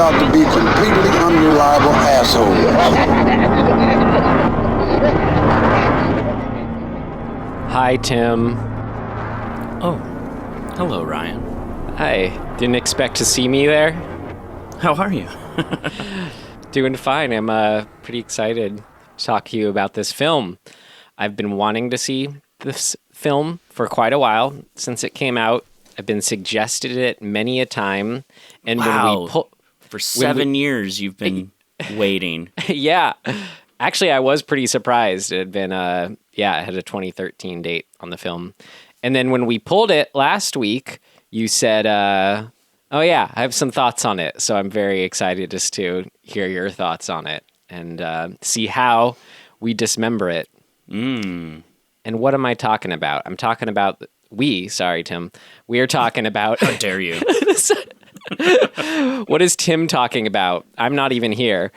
out to be completely unreliable assholes. Hi, Tim. Oh, hello, Ryan. Hi. Didn't expect to see me there? How are you? Doing fine. I'm pretty excited to talk to you about this film. I've been wanting to see this film for quite a while since it came out. I've been suggested it many a time. And wow. when we for 7 years you've been waiting. Yeah. Actually, I was pretty surprised. It had been, it had a 2013 date on the film. And then when we pulled it last week, you said, oh yeah, I have some thoughts on it. So I'm very excited just to hear your thoughts on it and see how we dismember it. Mm. And what am I talking about? I'm talking about, Tim. We are talking about... How dare you? What is Tim talking about? I'm not even here.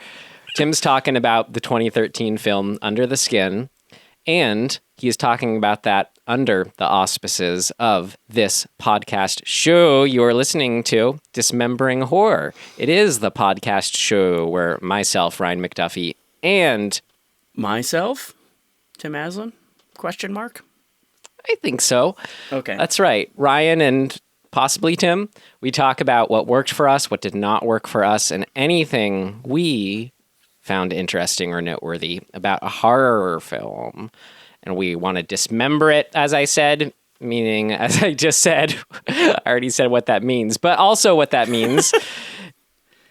Tim's talking about the 2013 film Under the Skin, and he's talking about that under the auspices of this podcast show you're listening to, Dismembering Horror. It is the podcast show where myself, Ryan McDuffie, and... Myself? Tim Aslin? Question mark? I think so. Okay. That's right. Ryan and possibly Tim, we talk about what worked for us, what did not work for us, and anything we found interesting or noteworthy about a horror film. And we want to dismember it, as I said, meaning, as I just said, I already said what that means, but also what that means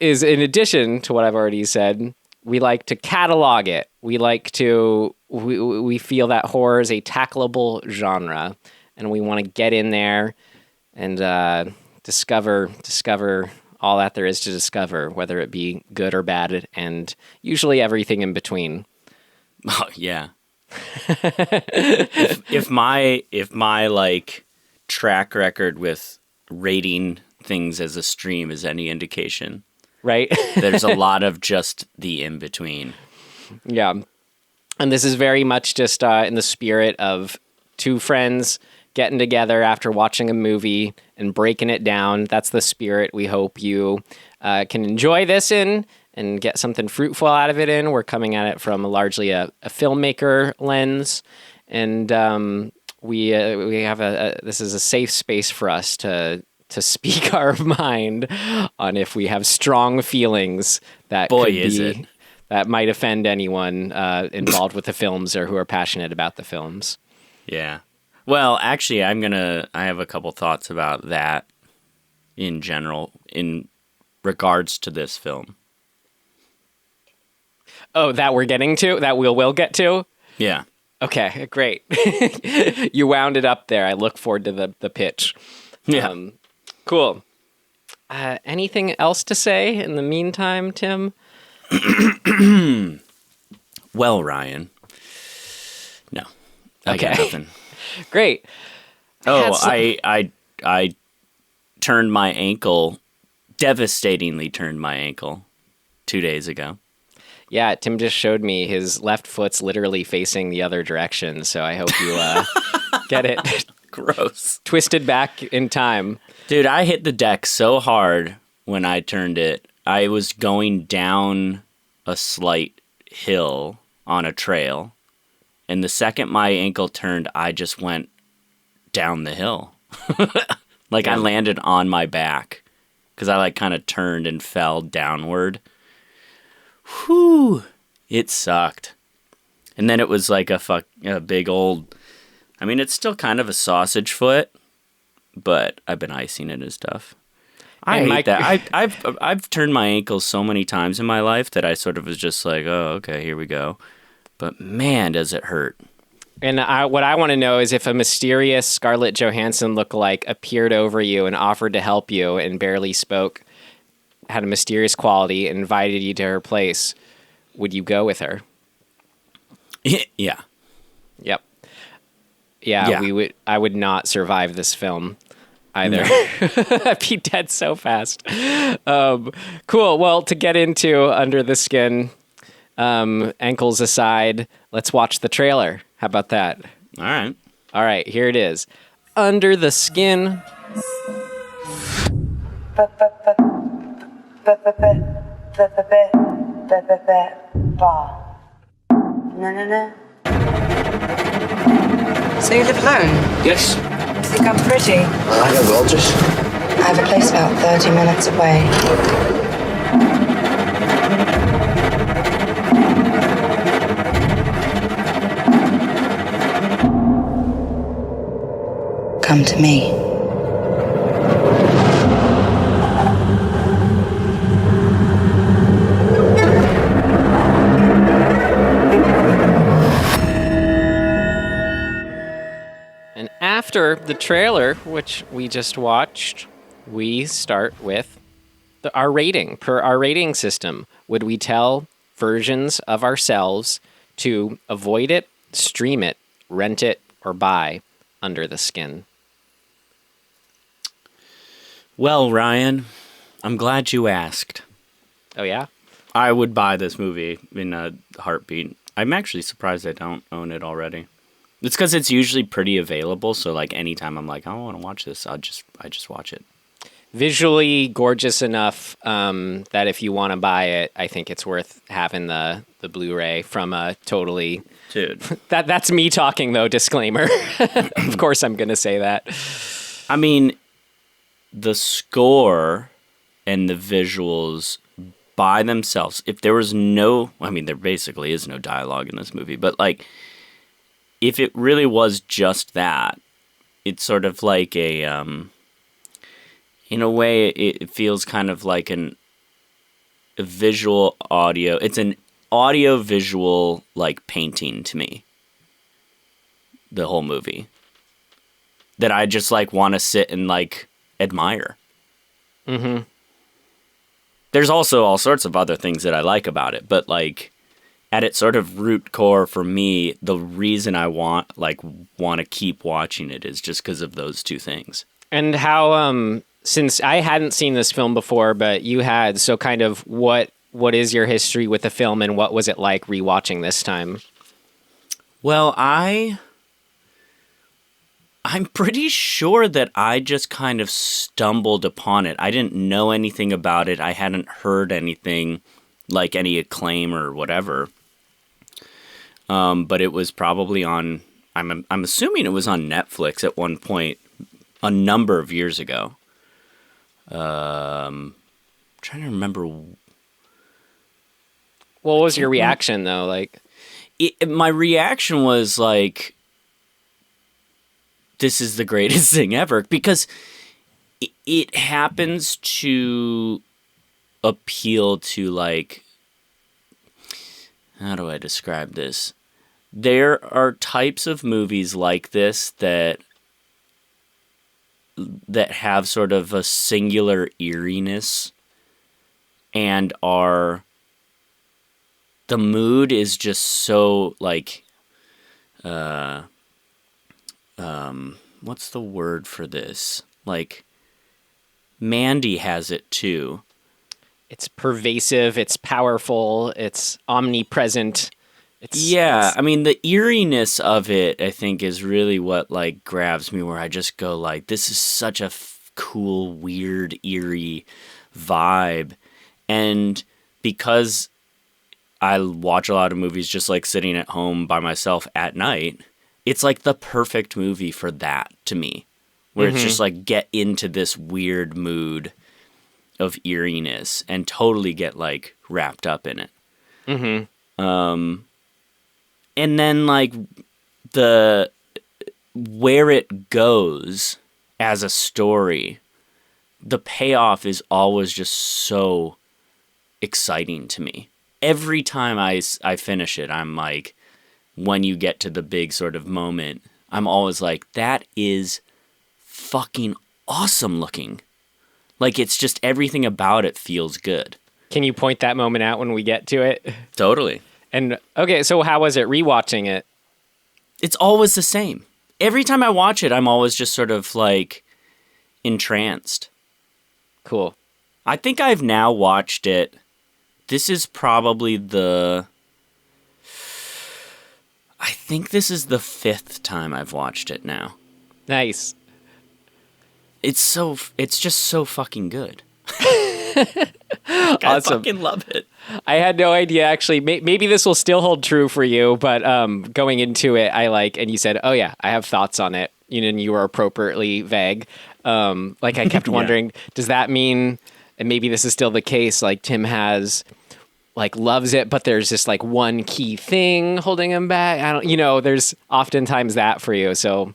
is, in addition to what I've already said, we like to catalog it. We like to, we feel that horror is a tackleable genre, and we want to get in there and discover all that there is to discover, whether it be good or bad, and usually everything in between. Oh, yeah. if my like track record with rating things as a stream is any indication, right? There's a lot of just the in between. Yeah, and this is very much just in the spirit of two friends getting together after watching a movie and breaking it down. That's the spirit we hope you can enjoy this in and get something fruitful out of it in. We're coming at it from largely a filmmaker lens, and we have this is a safe space for us to speak our mind on if we have strong feelings that that might offend anyone involved with the films or who are passionate about the films. Yeah. Well, actually, I have a couple thoughts about that in general in regards to this film. Oh, that we're getting to? That we will get to? Yeah. Okay, great. You wound it up there. I look forward to the pitch. Yeah. Cool. Anything else to say in the meantime, Tim? Well, Ryan. No. I got nothing. Great. I turned my ankle, devastatingly turned my ankle 2 days ago. Yeah, Tim just showed me his left foot's literally facing the other direction, so I hope you get it. Gross. Twisted back in time. Dude, I hit the deck so hard when I turned it. I was going down a slight hill on a trail, and the second my ankle turned, I just went down the hill. Like, I landed on my back because I, like, kind of turned and fell downward. Whew. It sucked. And then it was like a big old... I mean, it's still kind of a sausage foot, but I've been icing it and stuff. I hate that. I've turned my ankles so many times in my life that I sort of was just like, oh, okay, here we go. But man, does it hurt. And what I want to know is if a mysterious Scarlett Johansson lookalike appeared over you and offered to help you and barely spoke, had a mysterious quality, and invited you to her place, would you go with her? Yeah. Yep. Yeah. I would not survive this film either. No. I'd be dead so fast. Cool. Well, to get into Under the Skin, ankles aside, let's watch the trailer. How about that? All right. All right, here it is. Under the Skin. Bar. No. So you live alone? Yes. Think I'm pretty? I think I'm gorgeous. I have a place about 30 minutes away. Come to me. And after the trailer, which we just watched, we start with our rating. Per our rating system, would we tell versions of ourselves to avoid it, stream it, rent it, or buy Under the Skin? Well, Ryan, I'm glad you asked. Oh, yeah? I would buy this movie in a heartbeat. I'm actually surprised I don't own it already. It's because it's usually pretty available, so like anytime I'm like, I want to watch this, I just watch it. Visually gorgeous enough that if you want to buy it, I think it's worth having the Blu-ray from a totally... Dude. That's me talking, though, disclaimer. Of course I'm going to say that. I mean, the score and the visuals by themselves, if there was no... I mean, there basically is no dialogue in this movie, but like... If it really was just that, it's sort of like a, in a way, it feels kind of like a visual audio. It's an audio visual like painting to me. The whole movie that I just like want to sit and like admire. Mm-hmm. There's also all sorts of other things that I like about it, but like. At its sort of root core for me, the reason I want to keep watching it is just because of those two things. And how, since I hadn't seen this film before, but you had, so kind of what is your history with the film and what was it like rewatching this time? Well, I'm pretty sure that I just kind of stumbled upon it. I didn't know anything about it. I hadn't heard anything like any acclaim or whatever. But it was probably on, I'm assuming it was on Netflix at one point a number of years ago. Trying to remember. What was your reaction though? Like, my reaction was like, this is the greatest thing ever, because it happens to appeal to like, how do I describe this? There are types of movies like this that have sort of a singular eeriness and the mood is just so like, what's the word for this? Like, Mandy has it too. It's pervasive, it's powerful, it's omnipresent. I mean, the eeriness of it, I think, is really what like grabs me, where I just go like, this is such a cool, weird, eerie vibe. And because I watch a lot of movies just like sitting at home by myself at night, it's like the perfect movie for that to me, where it's just like get into this weird mood of eeriness and totally get like wrapped up in it. And then like where it goes as a story, the payoff is always just so exciting to me. Every time I finish it, I'm like, when you get to the big sort of moment, I'm always like, that is fucking awesome looking. Like, it's just everything about it feels good. Can you point that moment out when we get to it? Totally. And, okay, so how was it rewatching it? It's always the same. Every time I watch it, I'm always just sort of, like, entranced. Cool. I think I've now watched it. This is probably I think this is the 5th time I've watched it now. Nice. It's just so fucking good. Awesome. I fucking love it. I had no idea, actually. Maybe this will still hold true for you, but going into it, and you said, oh yeah, I have thoughts on it, and you were appropriately vague. I kept wondering, does that mean, and maybe this is still the case, like Tim has, like, loves it, but there's just like one key thing holding him back? I don't, there's oftentimes that for you. So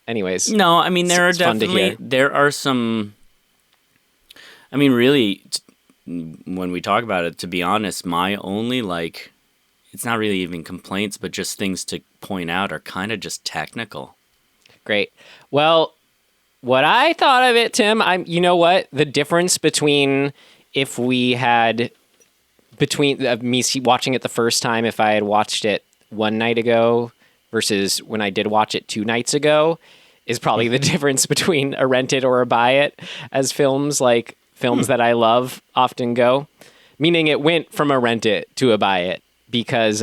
anyways. No, I mean, there are some, I mean, really, when we talk about it, to be honest, my only, it's not really even complaints, but just things to point out are kind of just technical. Great. Well, what I thought of it, Tim, you know what? The difference between if we had, between me watching it the first time, if I had watched it one night ago versus when I did watch it 2 nights ago, is probably the difference between a rent it or a buy it, as films that I love often go. Meaning it went from a rent it to a buy it because,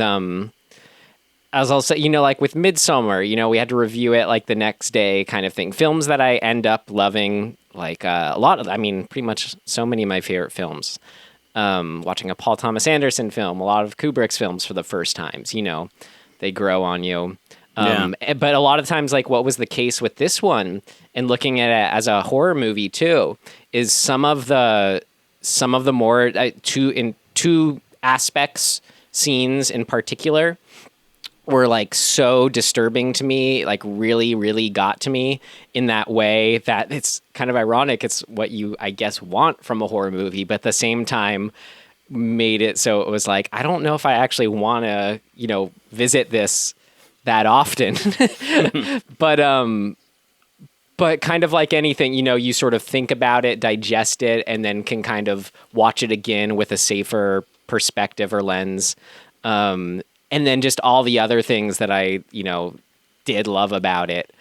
as I'll say, like with Midsommar, we had to review it like the next day kind of thing. Films that I end up loving, like a lot of, pretty much so many of my favorite films. Watching a Paul Thomas Anderson film, a lot of Kubrick's films for the first times, they grow on you. But a lot of times, like what was the case with this one, and looking at it as a horror movie too, is some of the more two aspects, scenes in particular, were like so disturbing to me, like really, really got to me in that way that it's kind of ironic. It's what you, I guess, want from a horror movie, but at the same time made it so it was like, I don't know if I actually want to, visit this that often. But kind of like anything, you sort of think about it, digest it, and then can kind of watch it again with a safer perspective or lens. And then just all the other things that I, did love about it,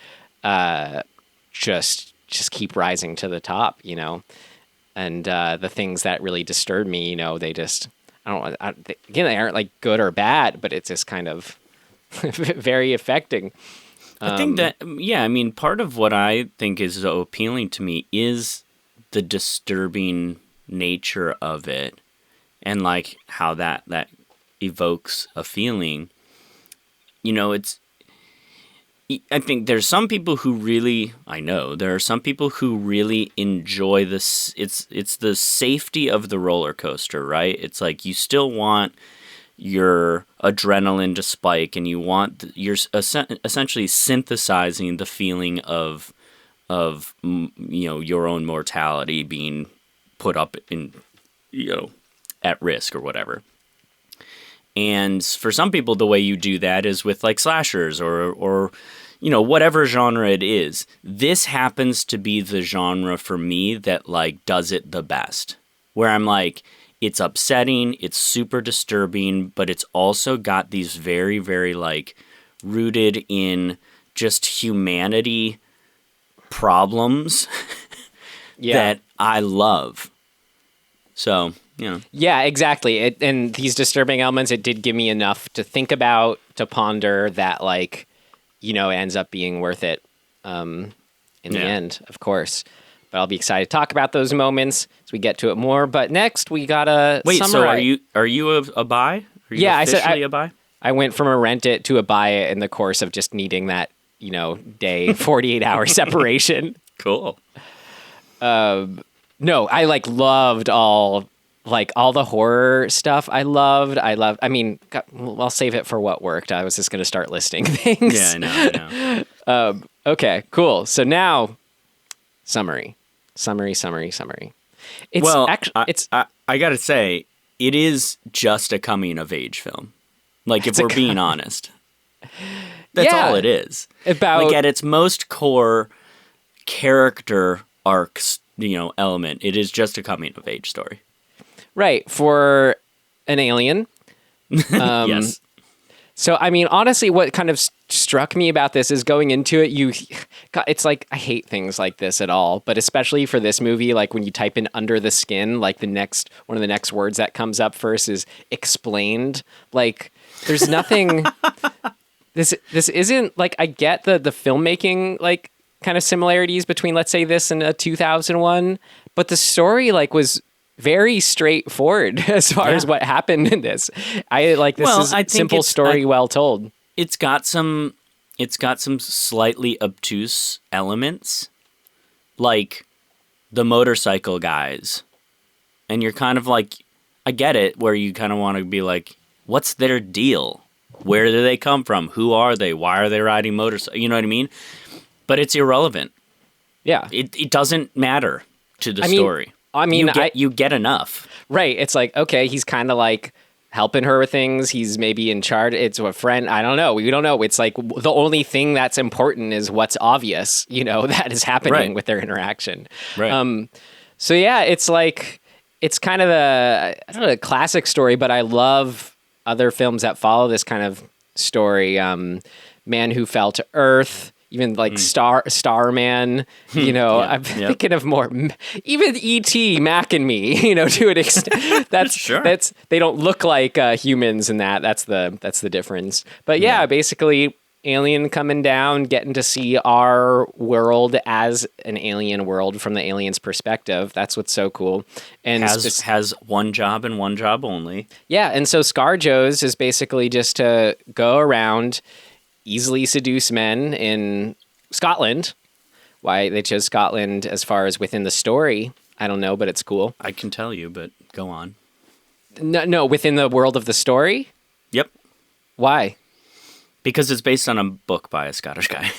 just keep rising to the top, and the things that really disturb me, they just, they aren't like good or bad, but it's just kind of very affecting. I think that, part of what I think is so appealing to me is the disturbing nature of it, and like how that evokes a feeling. I think there's some people who really, there are some people who really enjoy this. It's the safety of the roller coaster, right? It's like you still want your adrenaline to spike, and you're essentially synthesizing the feeling of your own mortality being put up in, at risk or whatever. And for some people, the way you do that is with like slashers or whatever genre it is. This happens to be the genre for me that like does it the best, where I'm like, it's upsetting, it's super disturbing, but it's also got these very, very like rooted in just humanity problems that I love. So, Yeah, exactly. And these disturbing elements, it did give me enough to think about, to ponder, that like, ends up being worth it in the end, of course. But I'll be excited to talk about those moments as we get to it more. But next, we gotta summarize. So are you a buy? Are you officially a buy? I went from a rent it to a buy it in the course of just needing that, day 48-hour separation. Cool. No, I loved all the horror stuff. I mean, I'll save it for what worked. I was just going to start listing things. Yeah, I know. Okay, cool. So now, summary. It's I got to say, it is just a coming of age film. Like, if we're being honest, that's all it is. Like, at its most core character arcs, element, it is just a coming of age story. Right, for an alien. Yes. So, I mean, honestly, what kind of struck me about this is going into it, it's like, I hate things like this at all, but especially for this movie, like when you type in under the skin, like one of the next words that comes up first is explained. Like, there's nothing, this isn't, like, I get the filmmaking, like, kind of similarities between, let's say, this and a 2001, but the story, like, was very straightforward as far as what happened in this. I like this is a simple story well told. It's got some slightly obtuse elements, like the motorcycle guys. And you're kind of like, I get it, where you kind of want to be like, what's their deal? Where do they come from? Who are they? Why are they riding motorcycles? You know what I mean? But it's irrelevant. Yeah. It doesn't matter to the story. You get enough. Right. It's like, okay, he's kind of like helping her with things. He's maybe in charge. It's a friend. I don't know. We don't know. It's like the only thing that's important is what's obvious, that is happening with their interaction. Right. So yeah, it's like, it's kind of a classic story, but I love other films that follow this kind of story. Man Who Fell to Earth, even like Starman, I'm thinking of more, even E.T., Mac and Me, to an extent. That's sure. They don't look like humans in that. That's the difference. But yeah, basically alien coming down, getting to see our world as an alien world from the alien's perspective. That's what's so cool. And has one job and one job only. Yeah, and so ScarJo's is basically just to go around, easily seduce men in Scotland. Why they chose Scotland as far as within the story, I don't know, but it's cool. I can tell you, but go on. No, within the world of the story? Yep. Why? Because it's based on a book by a Scottish guy.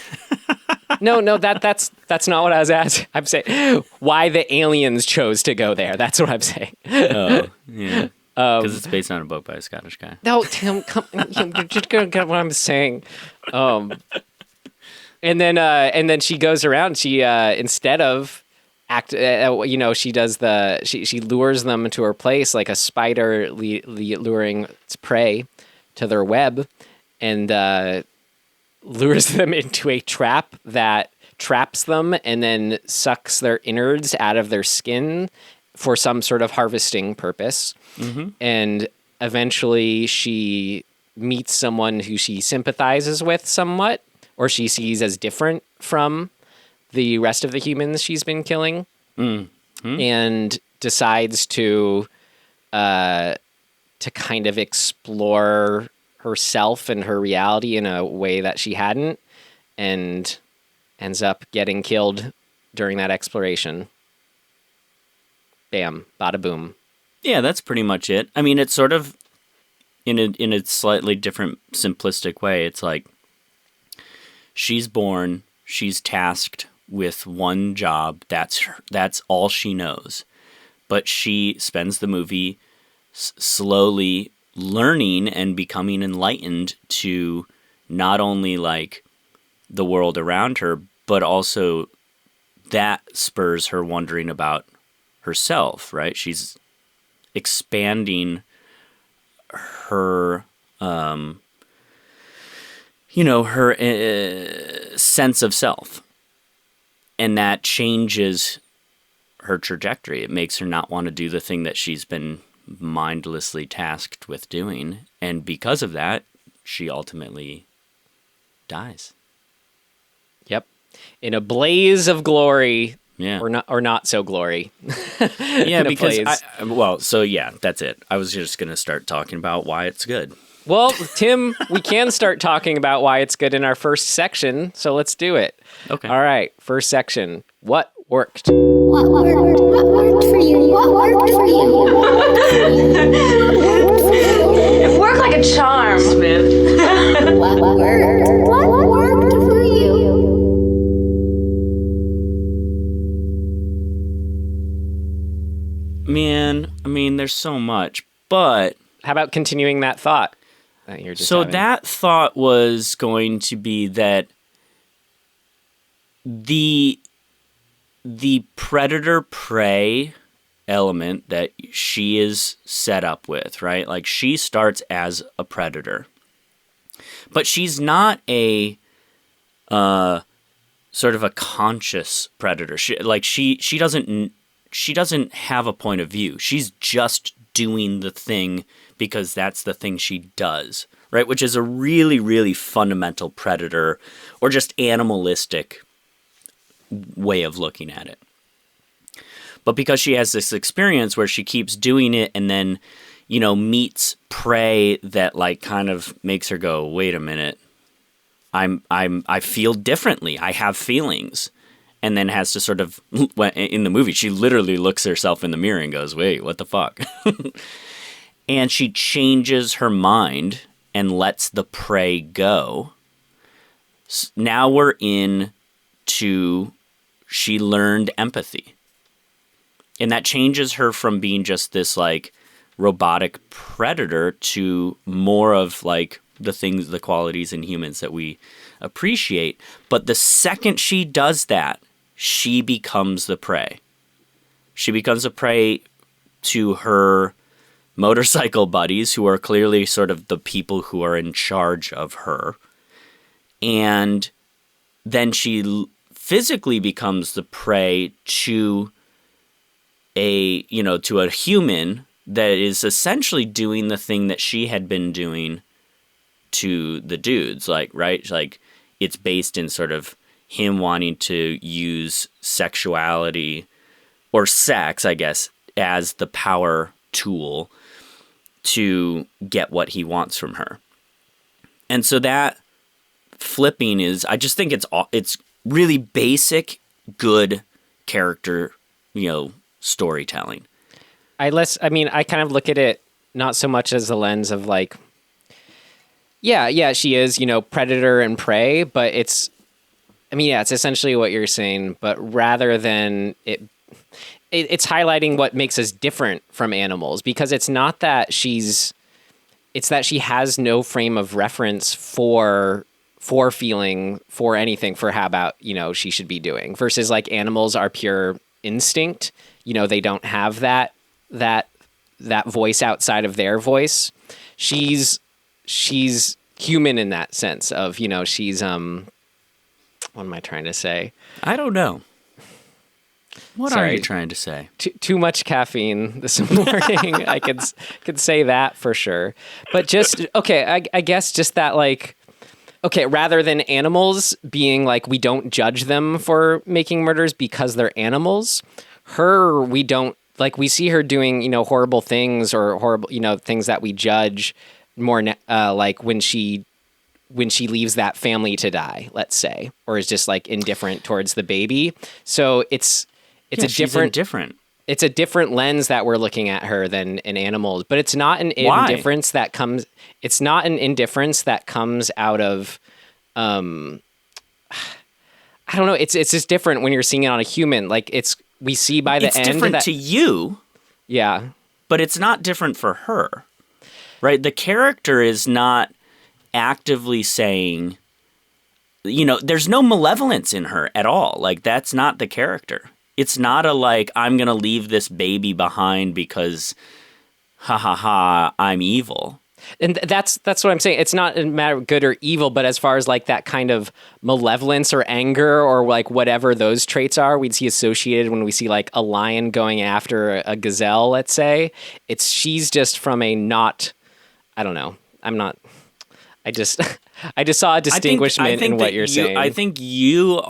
No, that's not what I was asking. I'm saying why the aliens chose to go there. That's what I'm saying. Oh, yeah. Because it's based on a book by a Scottish guy. No, Tim, you're just gonna get what I'm saying. And then she goes around. She instead of she does she lures them to her place like a spider luring its prey to their web, and lures them into a trap that traps them and then sucks their innards out of their skin for some sort of harvesting purpose. Mm-hmm. And eventually she meets someone who she sympathizes with somewhat, or she sees as different from the rest of the humans she's been killing, and decides to kind of explore herself and her reality in a way that she hadn't, and ends up getting killed during that exploration. Bam, bada boom. Yeah, that's pretty much it. I mean, it's sort of in a slightly different, simplistic way. It's like she's born, she's tasked with one job. That's all she knows. But she spends the movie slowly learning and becoming enlightened to not only like the world around her, but also that spurs her wondering about herself, right? She's expanding her, her sense of self. And that changes her trajectory. It makes her not want to do the thing that she's been mindlessly tasked with doing. And because of that, she ultimately dies. Yep. In a blaze of glory. Yeah. Or not so glory. Yeah, because that's it. I was just going to start talking about why it's good. Well, Tim, we can start talking about why it's good in our first section, so let's do it. Okay. All right, first section. What worked? What worked for you? What worked for you? It worked like a charm, Smith. What worked for you? Man, I mean, there's so much, but... How about continuing that thought that you're just having? That thought was going to be that the predator-prey element that she is set up with, right? Like, she starts as a predator. But she's not a sort of a conscious predator. She doesn't have a point of view. She's just doing the thing because that's the thing she does, right? Which is a really, really fundamental predator or just animalistic way of looking at it. But because she has this experience where she keeps doing it and then, meets prey that like kind of makes her go, wait a minute, I feel differently. I have feelings. And then has to sort of, in the movie, she literally looks herself in the mirror and goes, wait, what the fuck? And she changes her mind and lets the prey go. Now we're in to she learned empathy. And that changes her from being just this like robotic predator to more of like the qualities in humans that we appreciate. But the second she does that, she becomes the prey. She becomes a prey to her motorcycle buddies, who are clearly sort of the people who are in charge of her. And then she physically becomes the prey to a human that is essentially doing the thing that she had been doing to the dudes, like, right? Like, it's based in sort of him wanting to use sexuality or sex, I guess, as the power tool to get what he wants from her. And so that flipping is, I just think it's really basic, good character, storytelling. I kind of look at it not so much as the lens of like, yeah, she is, predator and prey, but it's essentially what you're saying, but rather than it's highlighting what makes us different from animals, because it's not that it's that she has no frame of reference for feeling, for anything, for how about, she should be doing, versus like animals are pure instinct. They don't have that voice outside of their voice. She's human in that sense of, she's, what am I trying to say? I don't know. What are you trying to say? Too much caffeine this morning. I could say that for sure. But just, okay, I guess just that, like, okay, rather than animals being like, we don't judge them for making murders because they're animals, we don't, like, we see her doing, horrible things or horrible, things that we judge more, like when she leaves that family to die, let's say, or is just like indifferent towards the baby. So it's a different. It's a different lens that we're looking at her than in animals, but it's not an indifference that comes. It's not an indifference that comes out of, I don't know. It's just different when you're seeing it on a human. Like we see by the end. It's different to you. Yeah. But it's not different for her, right? The character is not actively saying, there's no malevolence in her at all. Like, that's not the character. It's not a, like, I'm going to leave this baby behind because, I'm evil. And that's what I'm saying. It's not a matter of good or evil, but as far as like that kind of malevolence or anger or like whatever those traits are, we'd see associated when we see like a lion going after a gazelle, let's say. She's just from a not, I don't know. I just saw a distinguishment in what you're saying. I think you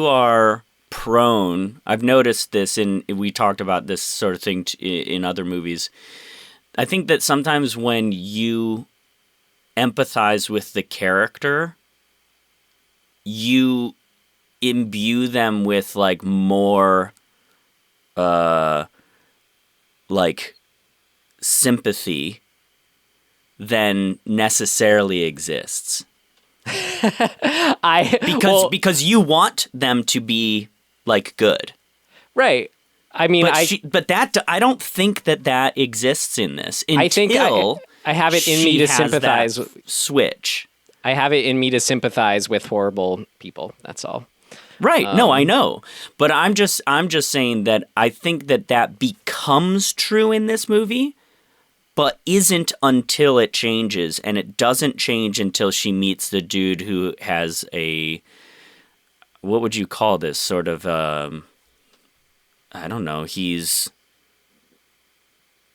are prone. I've noticed this, and we talked about this sort of thing in other movies. I think that sometimes when you empathize with the character, you imbue them with like more, like sympathy than necessarily exists. Because you want them to be like good, right? I mean, I don't think that exists in this. I think I have it in me to sympathize. Switch. I have it in me to sympathize with horrible people. That's all. Right. No, I know. But I'm just saying that I think that becomes true in this movie, but isn't until it changes, and it doesn't change until she meets the dude who has what would you call this? Sort of, I don't know, he's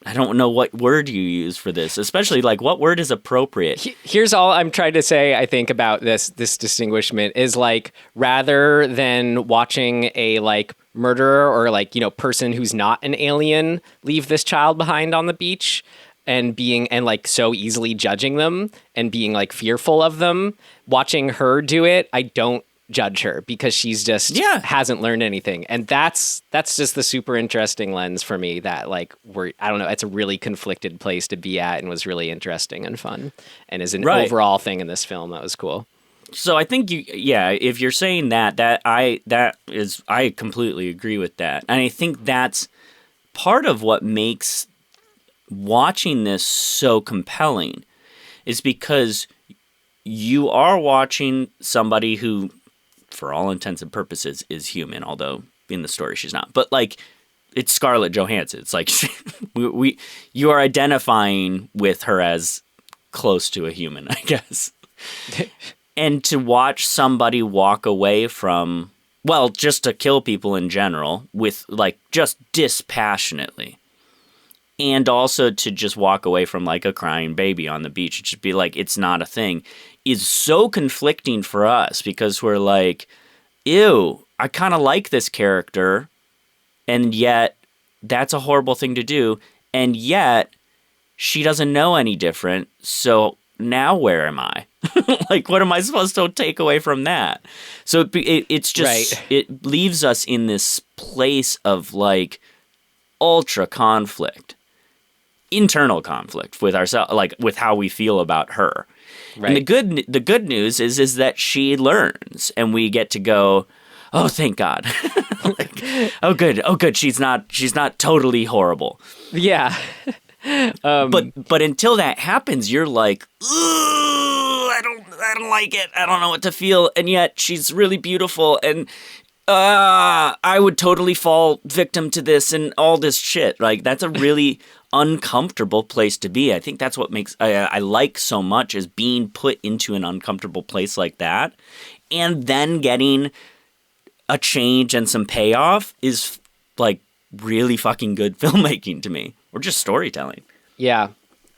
I don't know what word you use for this, especially like what word is appropriate. Here's all I'm trying to say, I think, about this distinguishment is like, rather than watching a like murderer or like, you know, person who's not an alien leave this child behind on the beach and like so easily judging them and being like fearful of them, watching her do it, I don't judge her because she's just hasn't learned anything. And that's just the super interesting lens for me that like I don't know, it's a really conflicted place to be at and was really interesting and fun and is an overall thing in this film that was cool. So I think if you're saying I completely agree with that. And I think that's part of what makes watching this so compelling is because you are watching somebody who, for all intents and purposes, is human, although in the story she's not. But like, it's Scarlett Johansson. It's like you are identifying with her as close to a human, I guess. And to watch somebody walk away from, well, just to kill people in general with like just dispassionately, and also to just walk away from like a crying baby on the beach and just be like, it's not a thing, is so conflicting for us because we're like, ew, I kind of like this character, and yet that's a horrible thing to do, and yet she doesn't know any different, so now where am I? Like, what am I supposed to take away from that? So it's just, it leaves us in this place of like ultra conflict, internal conflict with ourselves, like with how we feel about her. Right. And the good news is that she learns, and we get to go, oh, thank God. Like, oh good. She's not totally horrible. Yeah. But until that happens, you're like, I don't like it. I don't know what to feel. And yet she's really beautiful, and I would totally fall victim to this and all this shit. Like, that's a really uncomfortable place to be. I think that's what makes I like so much, is being put into an uncomfortable place like that, and then getting a change and some payoff is like really fucking good filmmaking to me, or just storytelling. Yeah,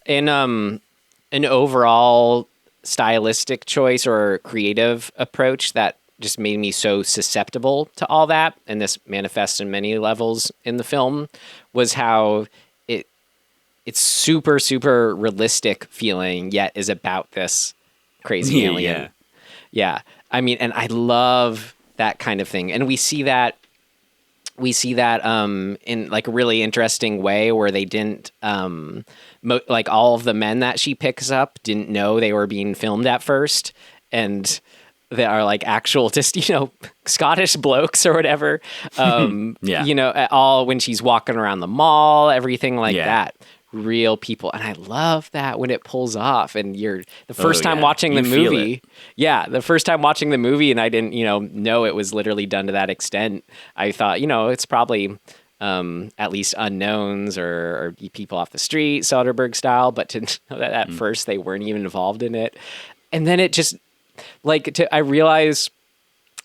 and an overall stylistic choice or creative approach that just made me so susceptible to all that, and this manifests in many levels in the film, was how it's super, super realistic feeling, yet is about this crazy alien. Yeah. I mean, and I love that kind of thing. And we see that in like a really interesting way where they didn't, like all of the men that she picks up didn't know they were being filmed at first. And they are like actual just, you know, Scottish blokes or whatever. You know, at all when she's walking around the mall, everything like that. Real people. And I love that when it pulls off, and you're the first time watching the movie. Yeah. The first time watching the movie, and I didn't, you know it was literally done to that extent. I thought, you know, it's probably at least unknowns or people off the street, Soderbergh style, but to know that at first they weren't even involved in it. And then it just I realize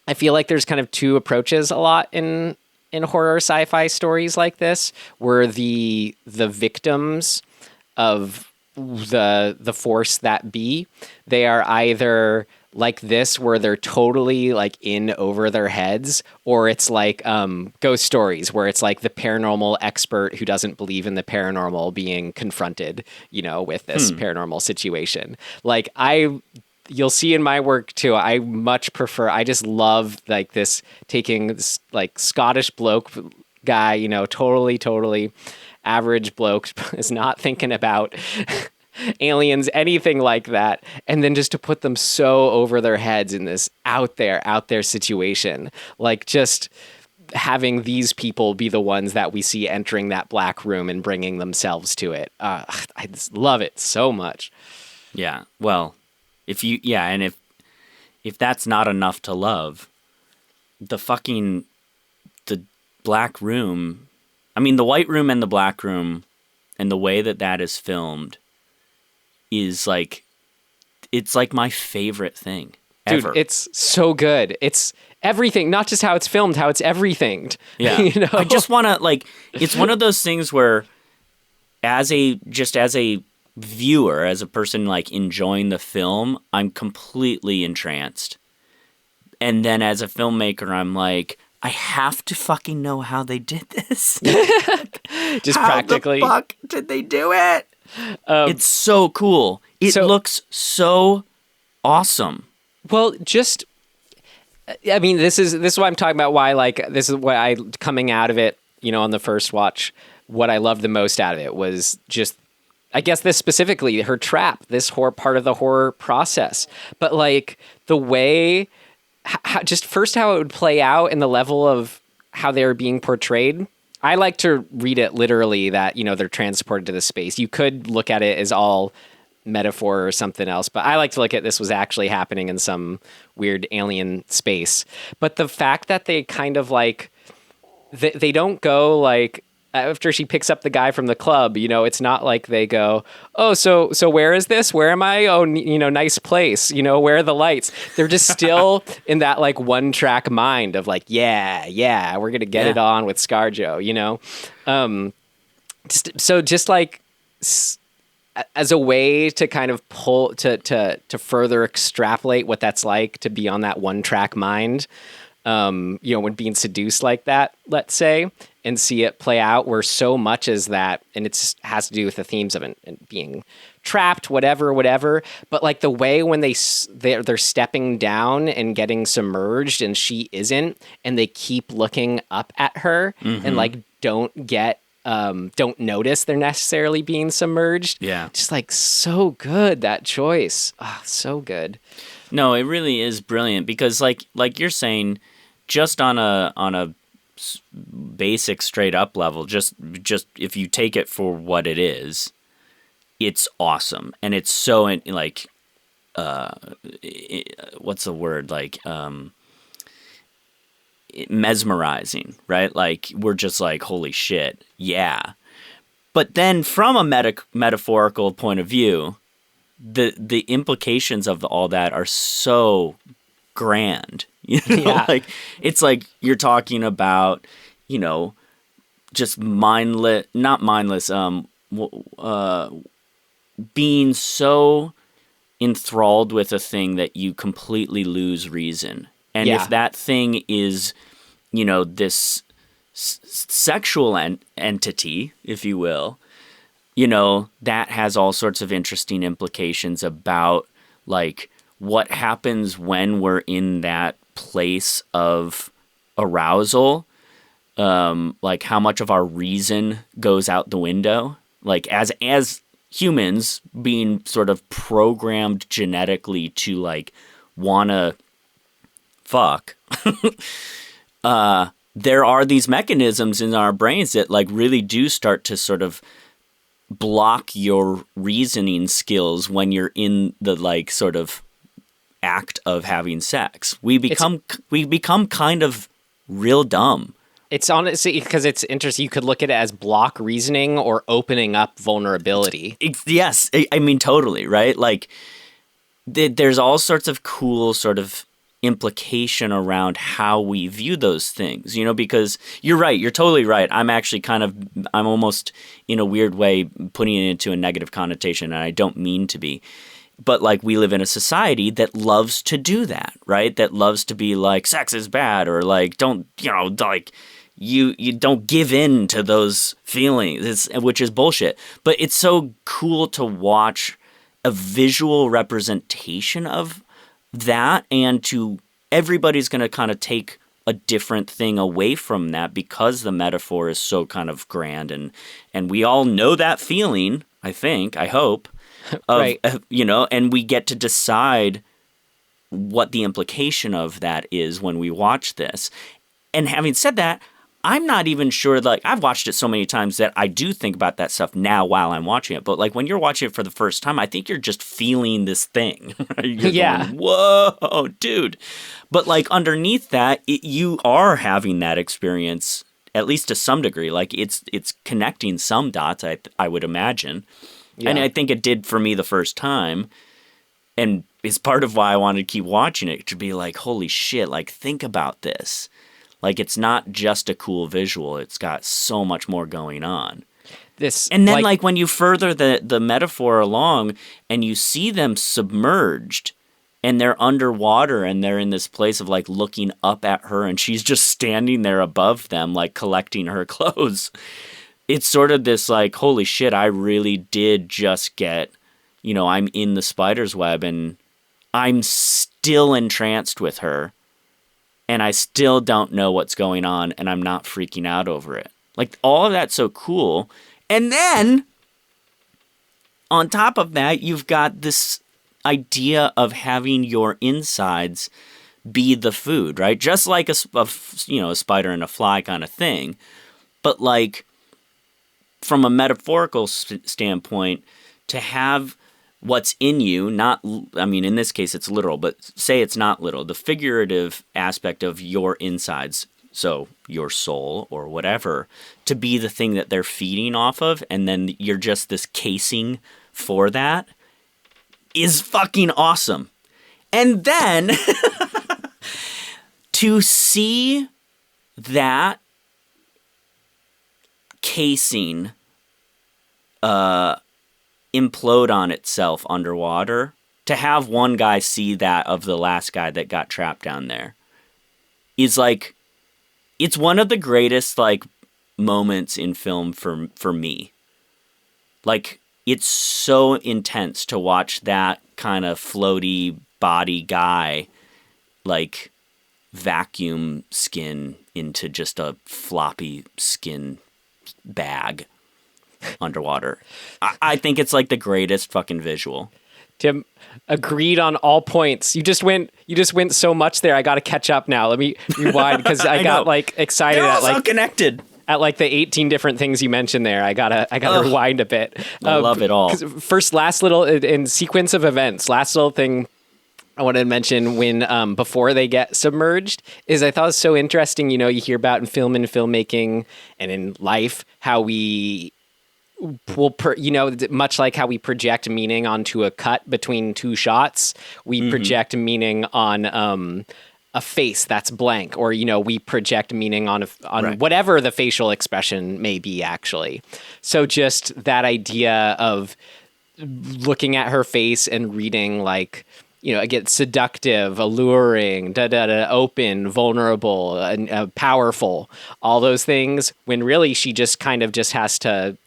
I feel like there's kind of two approaches a lot in horror sci-fi stories like this, where the victims of the force that be, they are either like this where they're totally like in over their heads, or it's like ghost stories where it's like the paranormal expert who doesn't believe in the paranormal being confronted, you know, with this paranormal situation. Like you'll see in my work too, I much prefer, I just love like this, taking this like Scottish bloke guy, you know, totally average bloke, is not thinking about aliens, anything like that, and then just to put them so over their heads in this out there situation, like just having these people be the ones that we see entering that black room and bringing themselves to it. I just love it so much. Yeah, well, if that's not enough to love, the black room, I mean, the white room and the black room, and the way that is filmed is like, it's like my favorite thing ever. Dude, it's so good. It's everything, not just how it's filmed, how it's everything. Yeah. You know? I just want to, like, it's one of those things where as a viewer, as a person like enjoying the film, I'm completely entranced. And then as a filmmaker, I'm like, I have to fucking know how they did this. Just practically. How the fuck did they do it? It's so cool. It looks so awesome. Well, I mean, this is what I'm talking about. Why, like, this is what I coming out of it, you know, on the first watch. What I loved the most out of it was just, I guess, this specifically, her trap, this part of the horror process. But like the way, just first how it would play out and the level of how they were being portrayed. I like to read it literally that, you know, they're transported to the space. You could look at it as all metaphor or something else, but I like to look at this was actually happening in some weird alien space. But the fact that they kind of like, they don't go like, after she picks up the guy from the club, you know, it's not like they go, oh, so where is this? Where am I? Oh, you know, nice place. You know, where are the lights? They're just still in that like one track mind of like, yeah, we're going to get it on with ScarJo, you know? Just like as a way to kind of pull to further extrapolate what that's like to be on that one track mind, you know, when being seduced like that, let's say, and see it play out where so much is that, and it has to do with the themes of it being trapped, whatever. But like the way when they're stepping down and getting submerged and she isn't, and they keep looking up at her and like don't notice they're necessarily being submerged. Yeah. Just like so good, that choice. Oh, so good. No, it really is brilliant because like you're saying, just on a basic straight up level, just if you take it for what it is, it's awesome. And it's so like, what's the word? Like, mesmerizing, right? Like we're just like, holy shit. Yeah. But then from a metaphorical point of view, the implications of all that are so grand. You know? Yeah. Like it's like you're talking about, you know, just not mindless, being so enthralled with a thing that you completely lose reason. And if that thing is, you know, this sexual entity, if you will, you know, that has all sorts of interesting implications about like what happens when we're in that place of arousal, like how much of our reason goes out the window, like as humans being sort of programmed genetically to like wanna fuck. There are these mechanisms in our brains that like really do start to sort of block your reasoning skills when you're in the like sort of act of having sex. We become kind of real dumb. It's honestly because it's interesting. You could look at it as block reasoning or opening up vulnerability. Yes, I mean totally, right? Like there's all sorts of cool sort of implication around how we view those things, you know, because you're right, you're totally right. I'm actually I'm almost in a weird way putting it into a negative connotation, and I don't mean to be. But like we live in a society that loves to do that, right? That loves to be like sex is bad, or like don't, you know, like you don't give in to those feelings, which is bullshit. But it's so cool to watch a visual representation of that, and to everybody's going to kind of take a different thing away from that because the metaphor is so kind of grand, and we all know that feeling, I hope. Right. You know, and we get to decide what the implication of that is when we watch this. And having said that, I'm not even sure, like, I've watched it so many times that I do think about that stuff now while I'm watching it. But, like, when you're watching it for the first time, I think you're just feeling this thing. You're going, whoa, dude. But, like, underneath that, you are having that experience, at least to some degree. Like, it's connecting some dots, I would imagine. Yeah. And I think it did for me the first time. And it's part of why I wanted to keep watching it, to be like, holy shit, like, think about this. Like, it's not just a cool visual. It's got so much more going on. this. And then like when you further the metaphor along and you see them submerged and they're underwater and they're in this place of like looking up at her and she's just standing there above them, like collecting her clothes. It's sort of this like, holy shit, I really did just get, you know, I'm in the spider's web and I'm still entranced with her and I still don't know what's going on and I'm not freaking out over it. Like all of that's so cool. And then on top of that, you've got this idea of having your insides be the food, right? Just like a spider and a fly kind of thing. But like from a metaphorical standpoint, to have what's in you, in this case it's literal, but say it's not literal, the figurative aspect of your insides, so your soul or whatever, to be the thing that they're feeding off of, and then you're just this casing for that, is fucking awesome. And then to see that casing implode on itself underwater, to have one guy see that of the last guy that got trapped down there, is like, it's one of the greatest like moments in film for me. Like, it's so intense to watch that kind of floaty body guy like vacuum skin into just a floppy skin bag underwater. I think it's like the greatest fucking visual. Tim, agreed on all points. You just went so much there. I got to catch up now. Let me rewind because I got like excited. They're all so connected. At like the 18 different things you mentioned there. I gotta rewind a bit. I love it all. Last little in sequence of events, last little thing I wanted to mention when before they get submerged is I thought it was so interesting. You know, you hear about in film and filmmaking and in life how we will, much like how we project meaning onto a cut between two shots, we project meaning on a face that's blank, or, you know, we project meaning on right. whatever the facial expression may be, actually. So just that idea of looking at her face and reading, like, you know, again, seductive, alluring, open, vulnerable, and powerful, all those things, when really she just kind of just has to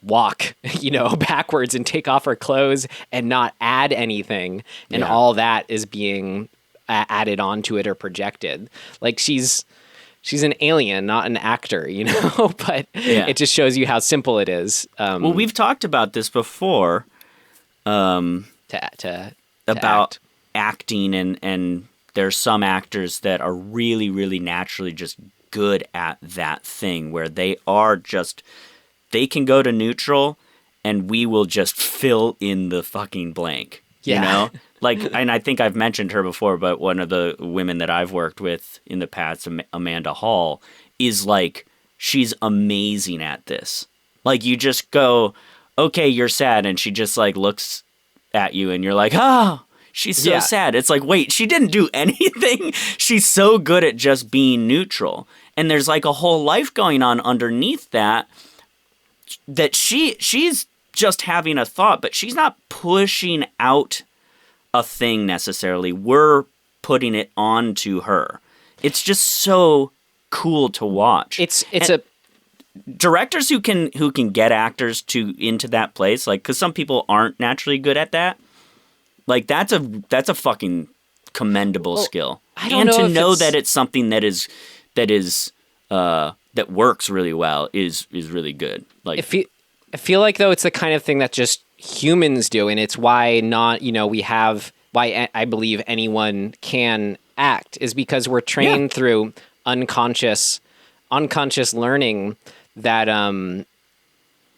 walk, you know, backwards and take off her clothes and not add anything. And all that is being added onto it or projected. Like she's an alien, not an actor, you know, but it just shows you how simple it is. Well, we've talked about this before, about acting, and there's some actors that are really, really naturally just good at that thing where they can go to neutral and we will just fill in the fucking blank, you know? Like, and I think I've mentioned her before, but one of the women that I've worked with in the past, Amanda Hall, is like, she's amazing at this. Like, you just go, okay, you're sad, and she just like looks at you and you're like, oh, she's so sad. It's like, wait, she didn't do anything. She's so good at just being neutral. And there's like a whole life going on underneath that she's just having a thought, but she's not pushing out a thing necessarily. We're putting it onto her. It's just so cool to watch. Directors who can get actors into that place, like, because some people aren't naturally good at that. Like, that's a fucking commendable skill. I don't know that it's something that works really well is really good. Like, I feel like though it's the kind of thing that just humans do, and it's why not, you know, why I believe anyone can act is because we're trained through unconscious learning that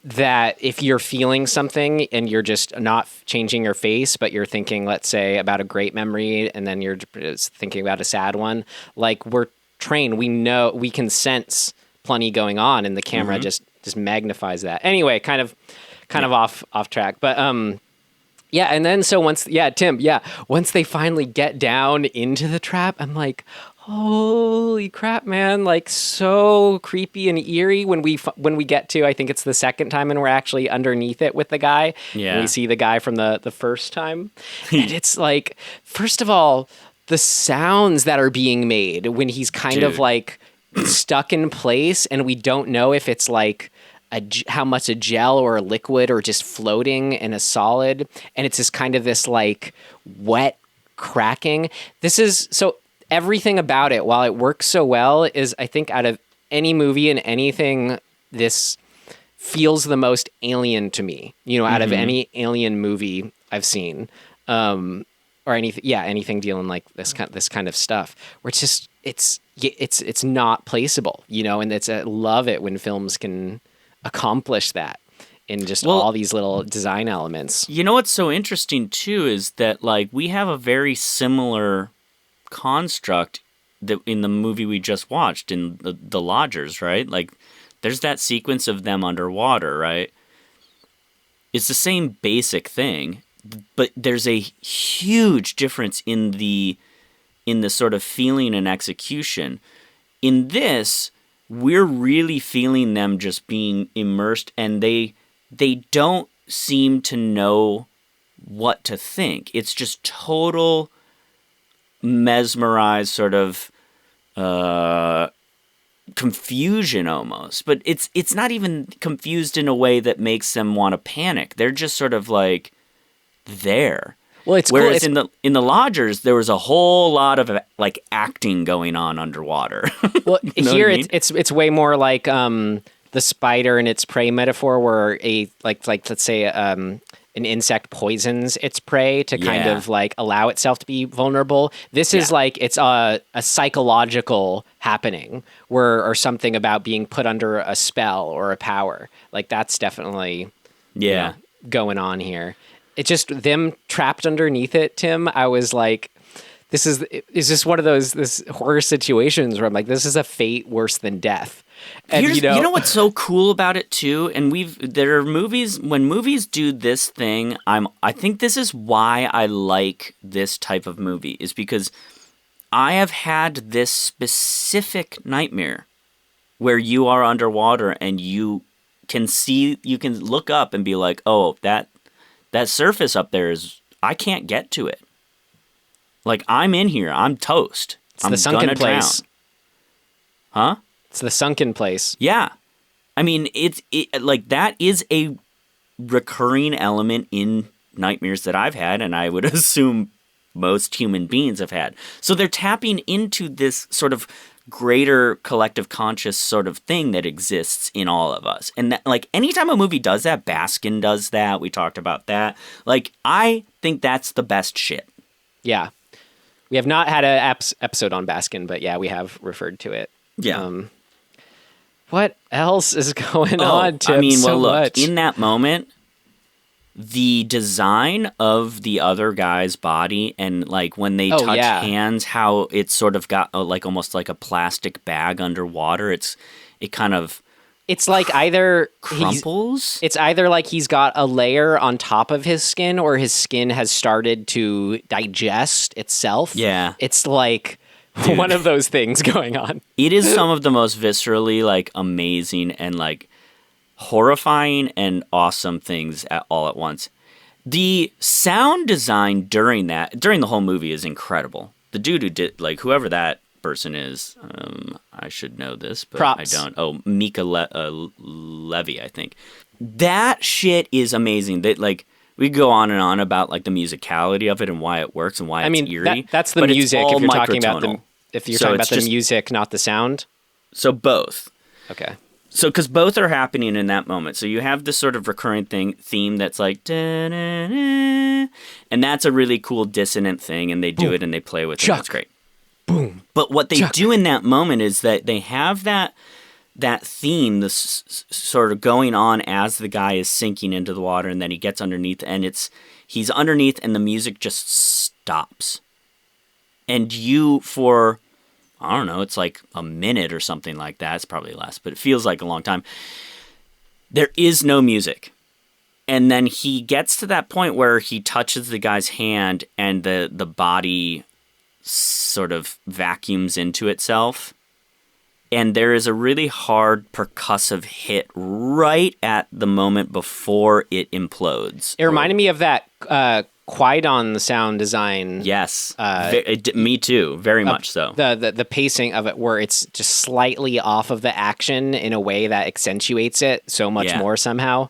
that if you're feeling something and you're just not changing your face, but you're thinking, let's say, about a great memory, and then you're thinking about a sad one, like, we're trained, we know, we can sense plenty going on, and the camera just magnifies that. Anyway, kind of off track, but and then so once they finally get down into the trap, I'm like, holy crap, man, like so creepy and eerie when we get to, I think it's the second time and we're actually underneath it with the guy. Yeah. And we see the guy from the first time. And it's like, first of all, the sounds that are being made when he's kind of Dude. like stuck in place and we don't know if it's like how much a gel or a liquid or just floating in a solid. And it's just kind of this like wet cracking. This is so everything about it, while it works so well, is I think out of any movie and anything, this feels the most alien to me, you know, out of any alien movie I've seen. Or anything dealing like this kind of stuff, where it's just it's not placeable, you know, and I love it when films can accomplish that in just all these little design elements. You know what's so interesting too is that like we have a very similar construct that in the movie we just watched in the Lodgers, right? Like there's that sequence of them underwater, right? It's the same basic thing. But there's a huge difference in the sort of feeling and execution. In this, we're really feeling them just being immersed, and they don't seem to know what to think. It's just total mesmerized sort of confusion almost. But it's not even confused in a way that makes them want to panic. They're just sort of like there. Well, it's whereas cool. in the Lodgers there was a whole lot of like acting going on underwater. Well, You know here what I mean? it's way more like the spider and its prey metaphor, where like let's say an insect poisons its prey to kind of like allow itself to be vulnerable. This is like it's a psychological happening or something about being put under a spell or a power. Like that's definitely you know, going on here. It's just them trapped underneath it, Tim. I was like, this is just one of this horror situations where I'm like, this is a fate worse than death. And you know what's so cool about it too, and there are movies when movies do this thing. I think this is why I like this type of movie, is because I have had this specific nightmare where you are underwater and you can look up and be like, oh, that surface up there is, I can't get to it. Like, I'm in here. I'm toast. It's the sunken place. Drown. Huh? It's the sunken place. Yeah. I mean, it like that is a recurring element in nightmares that I've had, and I would assume most human beings have had. So they're tapping into this sort of greater collective conscious sort of thing that exists in all of us. And that, like, anytime a movie does that, Baskin does that, we talked about that, like, I think that's the best shit. Yeah. We have not had an episode on Baskin, but yeah, we have referred to it. Yeah. What else is going on, Tim? I mean, well, so look, much. in that moment, the design of the other guy's body and like when they touch hands, how it's sort of got like almost like a plastic bag underwater. It's like either crumples. It's either like he's got a layer on top of his skin, or his skin has started to digest itself. Yeah, it's like one of those things going on. It is some of the most viscerally like amazing and like horrifying and awesome things all at once. The sound design during the whole movie is incredible. The dude who did, like, whoever that person is, I should know this, but Props. I don't. Oh, Mika Levy, I think. That shit is amazing. That, like, we go on and on about like the musicality of it and why it works and why it's eerie. That's the music. If you're talking about the music, not the sound. So both. Okay. So, because both are happening in that moment. So you have this sort of recurring theme that's like, da-na-na, and that's a really cool dissonant thing, and they do it and they play with it. That's great. Boom. But what they do in that moment is that they have that theme, this sort of going on as the guy is sinking into the water, and then he gets underneath, and he's underneath, and the music just stops. And you, for, I don't know, it's like a minute or something like that. It's probably less, but it feels like a long time. There is no music. And then he gets to that point where he touches the guy's hand and the body sort of vacuums into itself. And there is a really hard percussive hit right at the moment before it implodes. It reminded me of that Qui-Gon sound design. Yes, me too, very much so. The pacing of it, where it's just slightly off of the action in a way that accentuates it so much more somehow.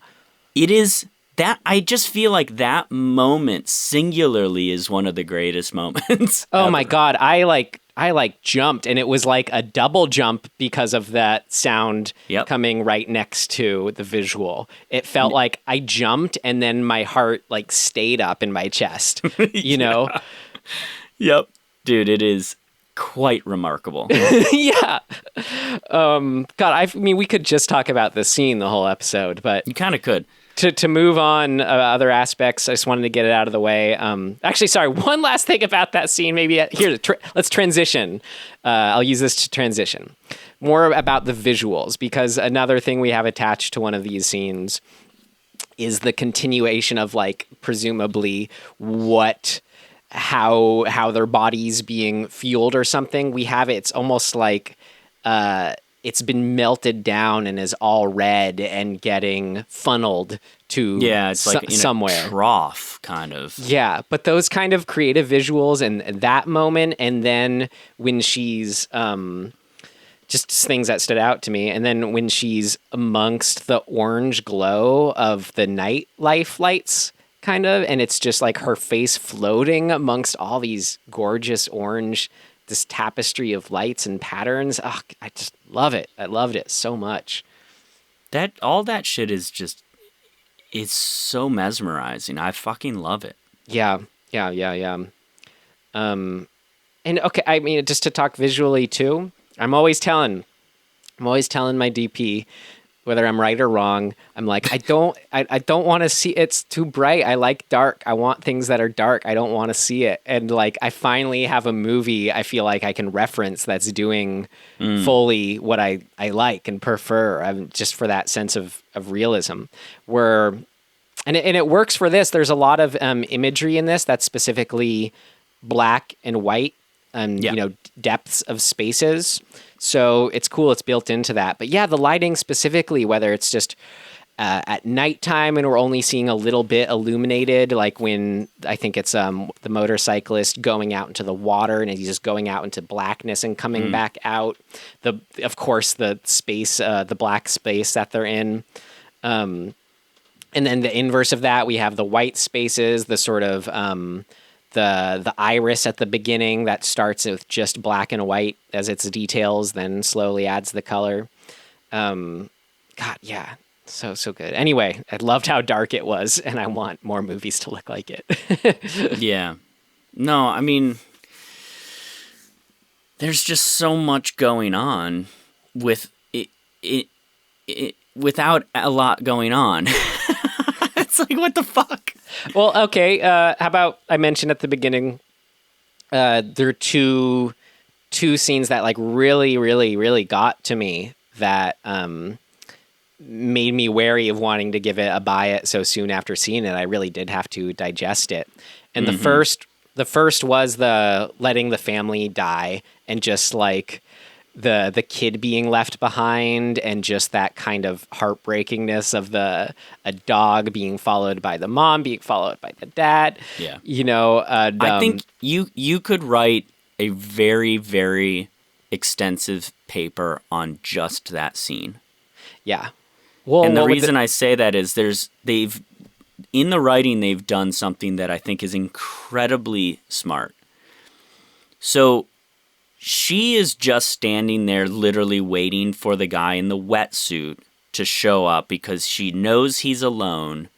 It is that I just feel like that moment singularly is one of the greatest moments. Oh my God, I jumped, and it was like a double jump because of that sound coming right next to the visual. It felt like I jumped and then my heart like stayed up in my chest, you know? Yep. Dude, it is quite remarkable. Yeah. God, I mean, we could just talk about this scene the whole episode, but... You kind of could. To move on other aspects, I just wanted to get it out of the way. Actually, sorry, one last thing about that scene. Maybe here, let's transition. I'll use this to transition. More about the visuals, because another thing we have attached to one of these scenes is the continuation of, like, presumably how their bodies being fueled or something. We have it. It's almost like it's been melted down and is all red and getting funneled to it's like in somewhere. A trough, kind of. Yeah, but those kind of creative visuals and that moment, and then when she's just things that stood out to me, and then when she's amongst the orange glow of the nightlife lights, kind of, and it's just like her face floating amongst all these gorgeous orange, this tapestry of lights and patterns. Oh, I just love it. I loved it so much. All that shit is just, it's so mesmerizing. I fucking love it. Yeah. And okay, I mean, just to talk visually too, I'm always telling my DP, whether I'm right or wrong, I'm like, I don't want to see, it's too bright. I like dark. I want things that are dark. I don't want to see it. And like, I finally have a movie I feel like I can reference that's doing fully what I like and prefer, just for that sense of realism. Where, and it works for this. There's a lot of imagery in this that's specifically black and white, you know, depths of spaces. So it's cool. It's built into that. But yeah, the lighting specifically, whether it's just at nighttime and we're only seeing a little bit illuminated, like when I think it's the motorcyclist going out into the water and he's just going out into blackness and coming back out. Of course, the space, the black space that they're in. And then the inverse of that, we have the white spaces, the sort of the iris at the beginning that starts with just black and white as its details, then slowly adds the color. God, yeah, so good. Anyway, I loved how dark it was, and I want more movies to look like it. Yeah. No, I mean, there's just so much going on with it without a lot going on. It's like, what the fuck? Well, okay. How about I mentioned at the beginning, there are two scenes that like really got to me that made me wary of wanting to give it a buy it so soon after seeing it. I really did have to digest it. And the first was the letting the family die and just like the kid being left behind, and just that kind of heartbreakingness of a dog being followed by the mom, being followed by the dad. Yeah. You know, I think you could write a very, very extensive paper on just that scene. Yeah. Well, and the reason I say that is in the writing, they've done something that I think is incredibly smart. So she is just standing there literally waiting for the guy in the wetsuit to show up because she knows he's alone.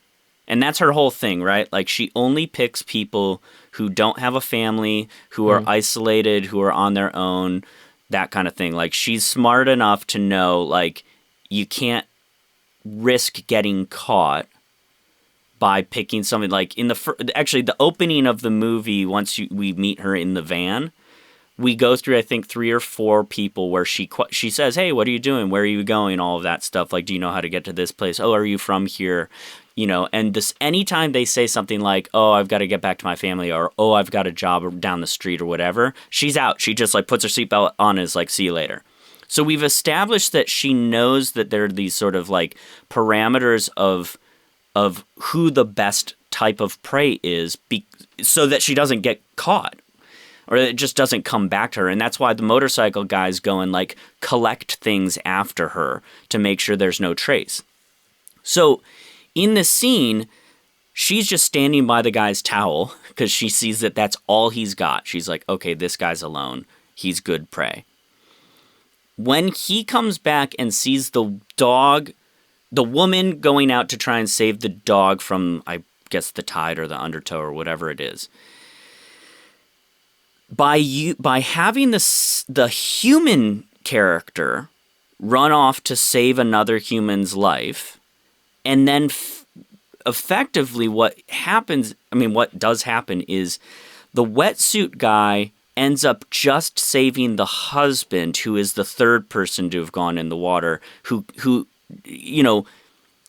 And that's her whole thing, right? Like, she only picks people who don't have a family, who are isolated, who are on their own, that kind of thing. Like, she's smart enough to know, like, you can't risk getting caught by picking something. Like, in the opening of the movie, once we meet her in the van, we go through, I think, 3 or 4 people where she says, hey, what are you doing? Where are you going? All of that stuff. Like, do you know how to get to this place? Oh, are you from here? and this anytime they say something like, oh, I've got to get back to my family, or oh, I've got a job down the street or whatever, she's out. She just like puts her seatbelt on and is like, see you later. So we've established that she knows that there are these sort of like parameters of who the best type of prey is, so that she doesn't get caught, or it just doesn't come back to her. And that's why the motorcycle guys go and like collect things after her to make sure there's no trace. So in this scene, she's just standing by the guy's towel because she sees that that's all he's got. She's like, okay, this guy's alone. He's good prey. When he comes back and sees the dog, the woman going out to try and save the dog from, I guess, the tide or the undertow or whatever it is, by having the human character run off to save another human's life, and then effectively what does happen is the wetsuit guy ends up just saving the husband, who is the third person to have gone in the water, who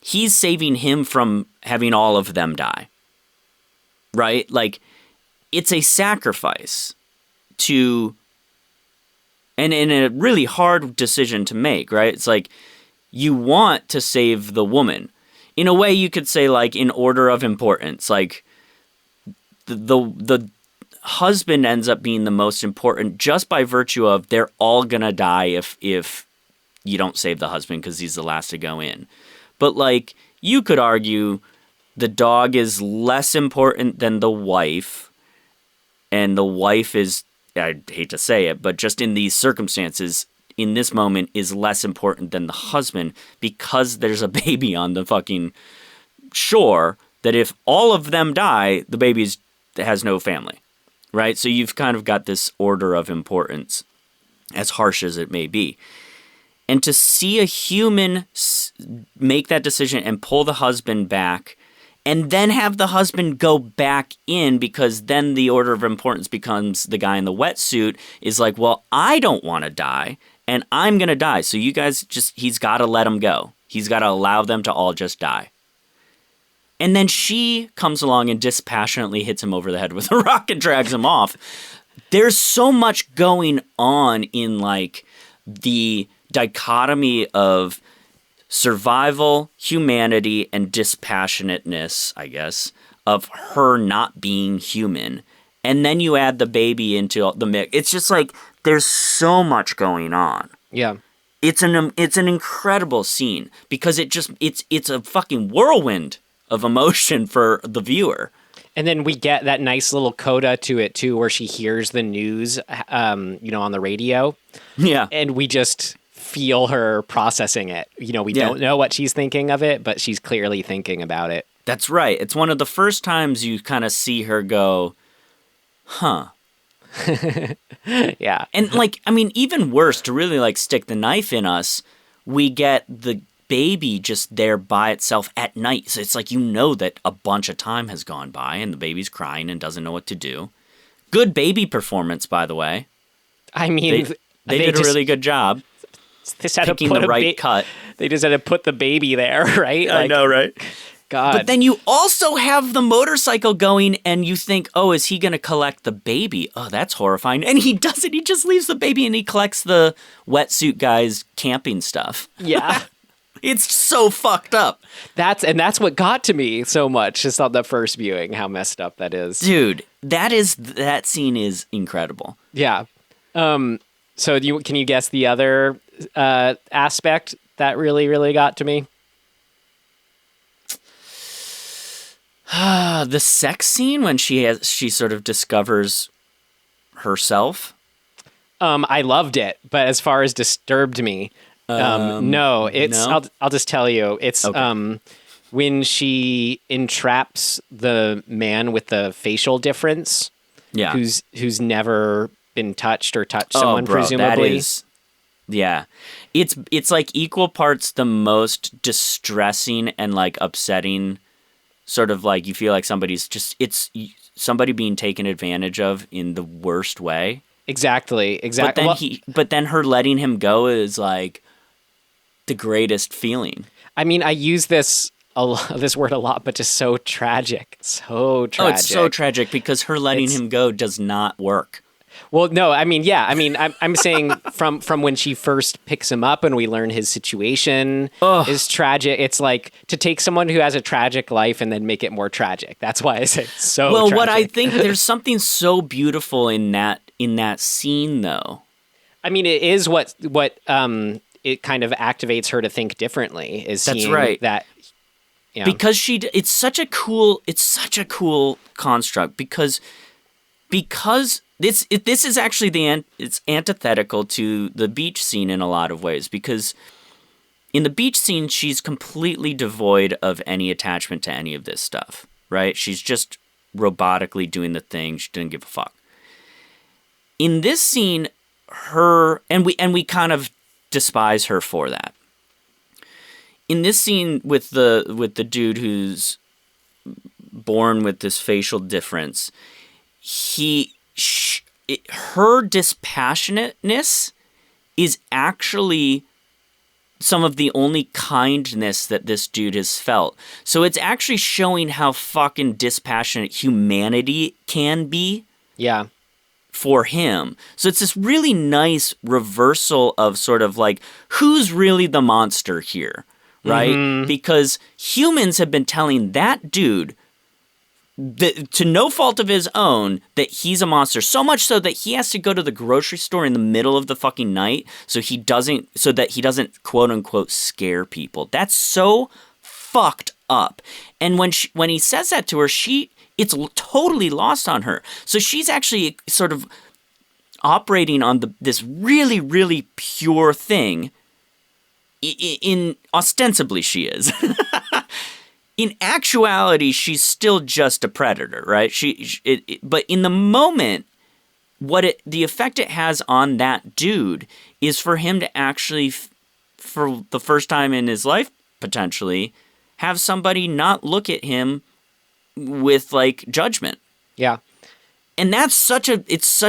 he's saving him from having all of them die. Right? Like, it's a sacrifice and a really hard decision to make, right? It's like, you want to save the woman. In a way, you could say, like, in order of importance, like, the husband ends up being the most important just by virtue of they're all gonna die if you don't save the husband because he's the last to go in. But, like, you could argue the dog is less important than the wife, and the wife is, I hate to say it, but just in these circumstances, in this moment, is less important than the husband because there's a baby on the fucking shore that if all of them die, the baby has no family, right? So you've kind of got this order of importance, as harsh as it may be. And to see a human make that decision and pull the husband back, and then have the husband go back in, because then the order of importance becomes the guy in the wetsuit is like, well, I don't want to die, and I'm going to die. So you guys he's got to let him go. He's got to allow them to all just die. And then she comes along and dispassionately hits him over the head with a rock and drags him off. There's so much going on in, like, the dichotomy of survival, humanity, and dispassionateness, I guess, of her not being human. And then you add the baby into the mix. It's just like, there's so much going on. Yeah. It's an incredible scene because it's a fucking whirlwind of emotion for the viewer. And then we get that nice little coda to it too, where she hears the news, on the radio. Yeah. And we just feel her processing it. We don't know what she's thinking of it, but she's clearly thinking about it. That's right. It's one of the first times you kind of see her go, huh. Yeah. And, like, I mean, even worse, to really, like, stick the knife in us, we get the baby just there by itself at night. So it's like, that a bunch of time has gone by and the baby's crying and doesn't know what to do. Good baby performance, by the way. I mean, they did a really good job. They just had to put the right cut. They just had to put the baby there, right? I know, right? God. But then you also have the motorcycle going, and you think, oh, is he going to collect the baby? Oh, that's horrifying. And he doesn't. He just leaves the baby and he collects the wetsuit guy's camping stuff. Yeah. It's so fucked up. That's what got to me so much, just on the first viewing, how messed up that is. Dude, that scene is incredible. Yeah. So can you guess the other aspect that really, really got to me? The sex scene when she sort of discovers herself. I loved it, but as far as disturbed me, no. It's no? I'll just tell you. It's okay. When she entraps the man with the facial difference. Yeah. Who's never been touched or touched someone, presumably. That is, yeah. It's like equal parts the most distressing and, like, upsetting, sort of like you feel like it's somebody being taken advantage of in the worst way. Exactly. But then her letting him go is, like, the greatest feeling. I mean, I use this this word a lot, but just so tragic. So tragic. Oh, it's so tragic because her letting him go does not work. Well, no, I mean, yeah. I mean, I'm saying from when she first picks him up and we learn his situation is tragic. It's like to take someone who has a tragic life and then make it more tragic. That's why I say it's so tragic. What I think, there's something so beautiful in that scene, though. I mean, it is what it kind of activates her to think differently. That's right. That. Yeah. Because it's such a cool construct because this is actually it's antithetical to the beach scene in a lot of ways, because in the beach scene she's completely devoid of any attachment to any of this stuff, right? She's just robotically doing the thing. She doesn't give a fuck. In this scene, we kind of despise her for that. In this scene with the dude who's born with this facial difference, her dispassionateness is actually some of the kind kindness that this dude has felt. So it's actually showing how fucking dispassionate humanity can be. Yeah. For him. So it's this really nice reversal of sort of like, who's really the monster here, right? Mm-hmm. Because humans have been telling that dude to no fault of his own that he's a monster, so much so that he has to go to the grocery store in the middle of the fucking night so that he doesn't quote unquote scare people. That's so fucked up. And when he says that to her, it's totally lost on her. So she's actually sort of operating on this really, really pure thing. Ostensibly she is. In actuality, she's still just a predator, right? But in the moment, the effect it has on that dude is for him to actually, for the first time in his life, potentially, have somebody not look at him with like judgment. Yeah. And it's such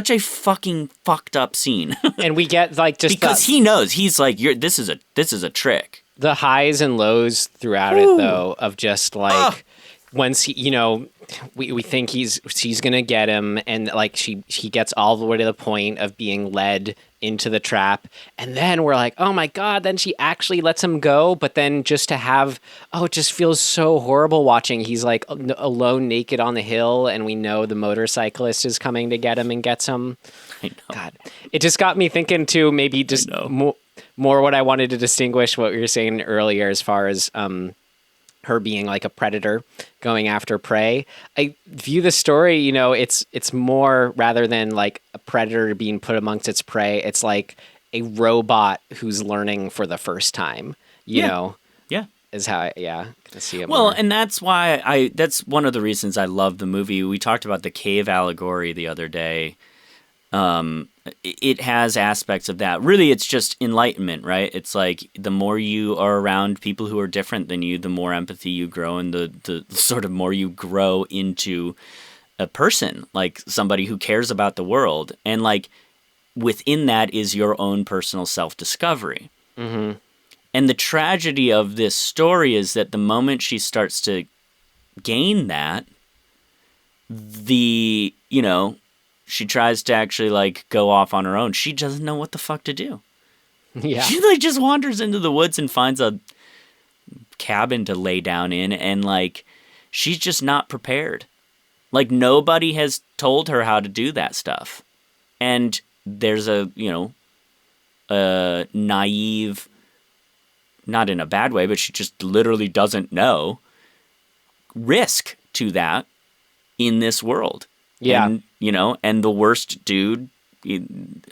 a fucking fucked up scene. And we get like just because he knows, he's like, this is a trick. The highs and lows throughout it, though, of just like once he, we think she's gonna get him, and like he gets all the way to the point of being led into the trap, and then we're like, oh my god, then she actually lets him go, but then just to have, it just feels so horrible watching. He's like alone, naked on the hill, and we know the motorcyclist is coming to get him and gets him. I know. God, it just got me thinking too. Maybe just more what I wanted to distinguish what we were saying earlier as far as her being like a predator going after prey. I view the story, it's more rather than like a predator being put amongst its prey. It's like a robot who's learning for the first time, you know? Yeah. Is how I see it. Well, more. And that's why that's one of the reasons I love the movie. We talked about the cave allegory the other day. It has aspects of that. Really, it's just enlightenment, right? It's like the more you are around people who are different than you, the more empathy you grow, and the sort of more you grow into a person, like somebody who cares about the world. And like within that is your own personal self-discovery. Mm-hmm. And the tragedy of this story is that the moment she starts to gain that, she tries to actually like go off on her own. She doesn't know what the fuck to do. Yeah. She like just wanders into the woods and finds a cabin to lay down in, and like she's just not prepared. Like nobody has told her how to do that stuff. And there's a naive, not in a bad way, but she just literally doesn't know, risk to that in this world. Yeah. And, and the worst dude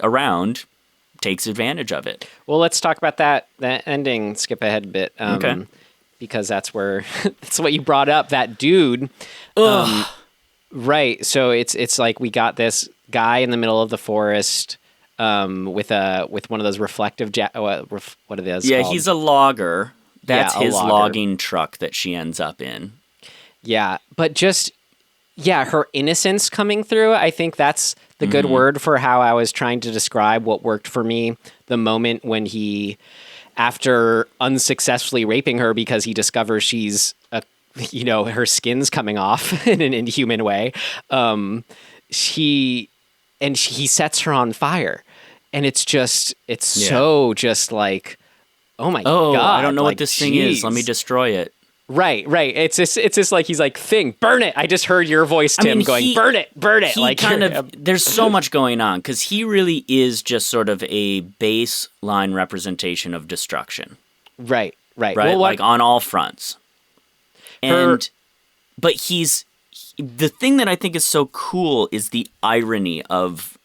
around takes advantage of it. Well, let's talk about that ending, skip ahead a bit. Okay. Because that's what you brought up, that dude. Right. So it's like we got this guy in the middle of the forest with one of those reflective, what are those called? He's a logger. That's his logger. logging truck that she ends up in. Yeah. But just... yeah, her innocence coming through, I think that's the good word for how I was trying to describe what worked for me. The moment when he after unsuccessfully raping her because he discovers she's her skin's coming off in an inhuman way. He sets her on fire, and it's so just like, oh my God. I don't know like, what this thing is. Let me destroy it. Right. It's just like, he's like, thing, burn it. I just heard your voice, Tim, going, burn it. He like, there's so much going on, because he really is just sort of a baseline representation of destruction. Right. Well, like on all fronts. But the thing that I think is so cool is the irony of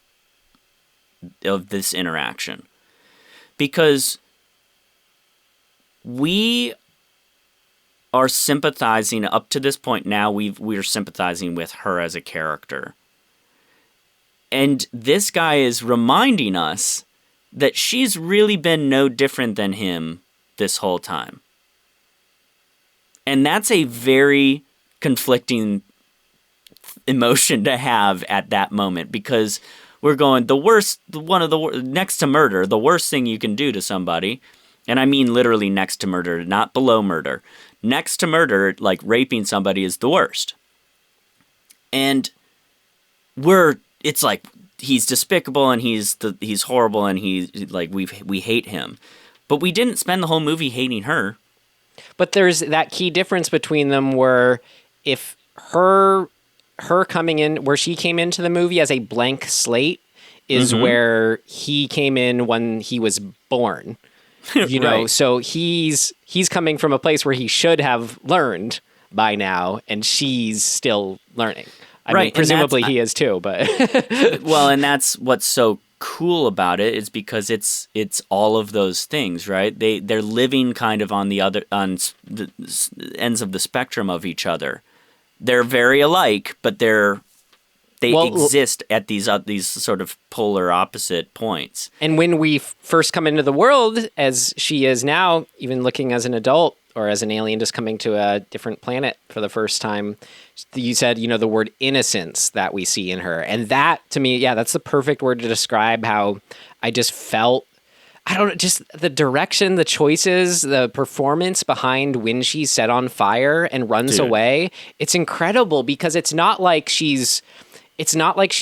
this interaction, because we are sympathizing up to this point. Now we're sympathizing with her as a character, and this guy is reminding us that she's really been no different than him this whole time. And that's a very conflicting emotion to have at that moment, because we're going, next to murder, the worst thing you can do to somebody, and I mean literally next to murder, not below murder. Next to murder, like raping somebody, is the worst. And it's like, he's despicable and he's horrible and he's like, we hate him. But we didn't spend the whole movie hating her. But there's that key difference between them, where if her coming in, where she came into the movie as a blank slate, is where he came in when he was born. You know, so he's coming from a place where he should have learned by now, and she's still learning. I mean, presumably he is too, but well, and that's what's so cool about it, is because it's all of those things, right? They're living kind of on the ends of the spectrum of each other. They're very alike, but they exist at these sort of polar opposite points. And when we first come into the world, as she is now, even looking as an adult or as an alien just coming to a different planet for the first time, you said, the word innocence that we see in her. And that, to me, that's the perfect word to describe how I just felt, I don't know, just the direction, the choices, the performance behind when she's set on fire and runs away. It's incredible, because it's not like she's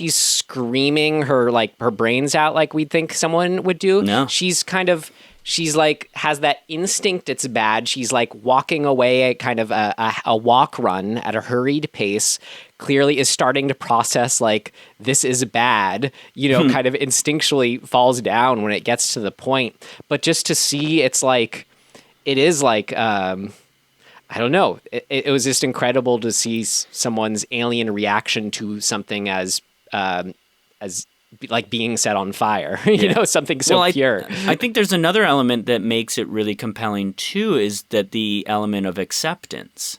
screaming her brains out like we'd think someone would do. No. She's like, has that instinct it's bad. She's like walking away at kind of a walk run at a hurried pace, clearly is starting to process like, this is bad, kind of instinctually falls down when it gets to the point. But just to see, it is like, I don't know. It was just incredible to see someone's alien reaction to something as like being set on fire, something so pure. I think there's another element that makes it really compelling too, is that the element of acceptance,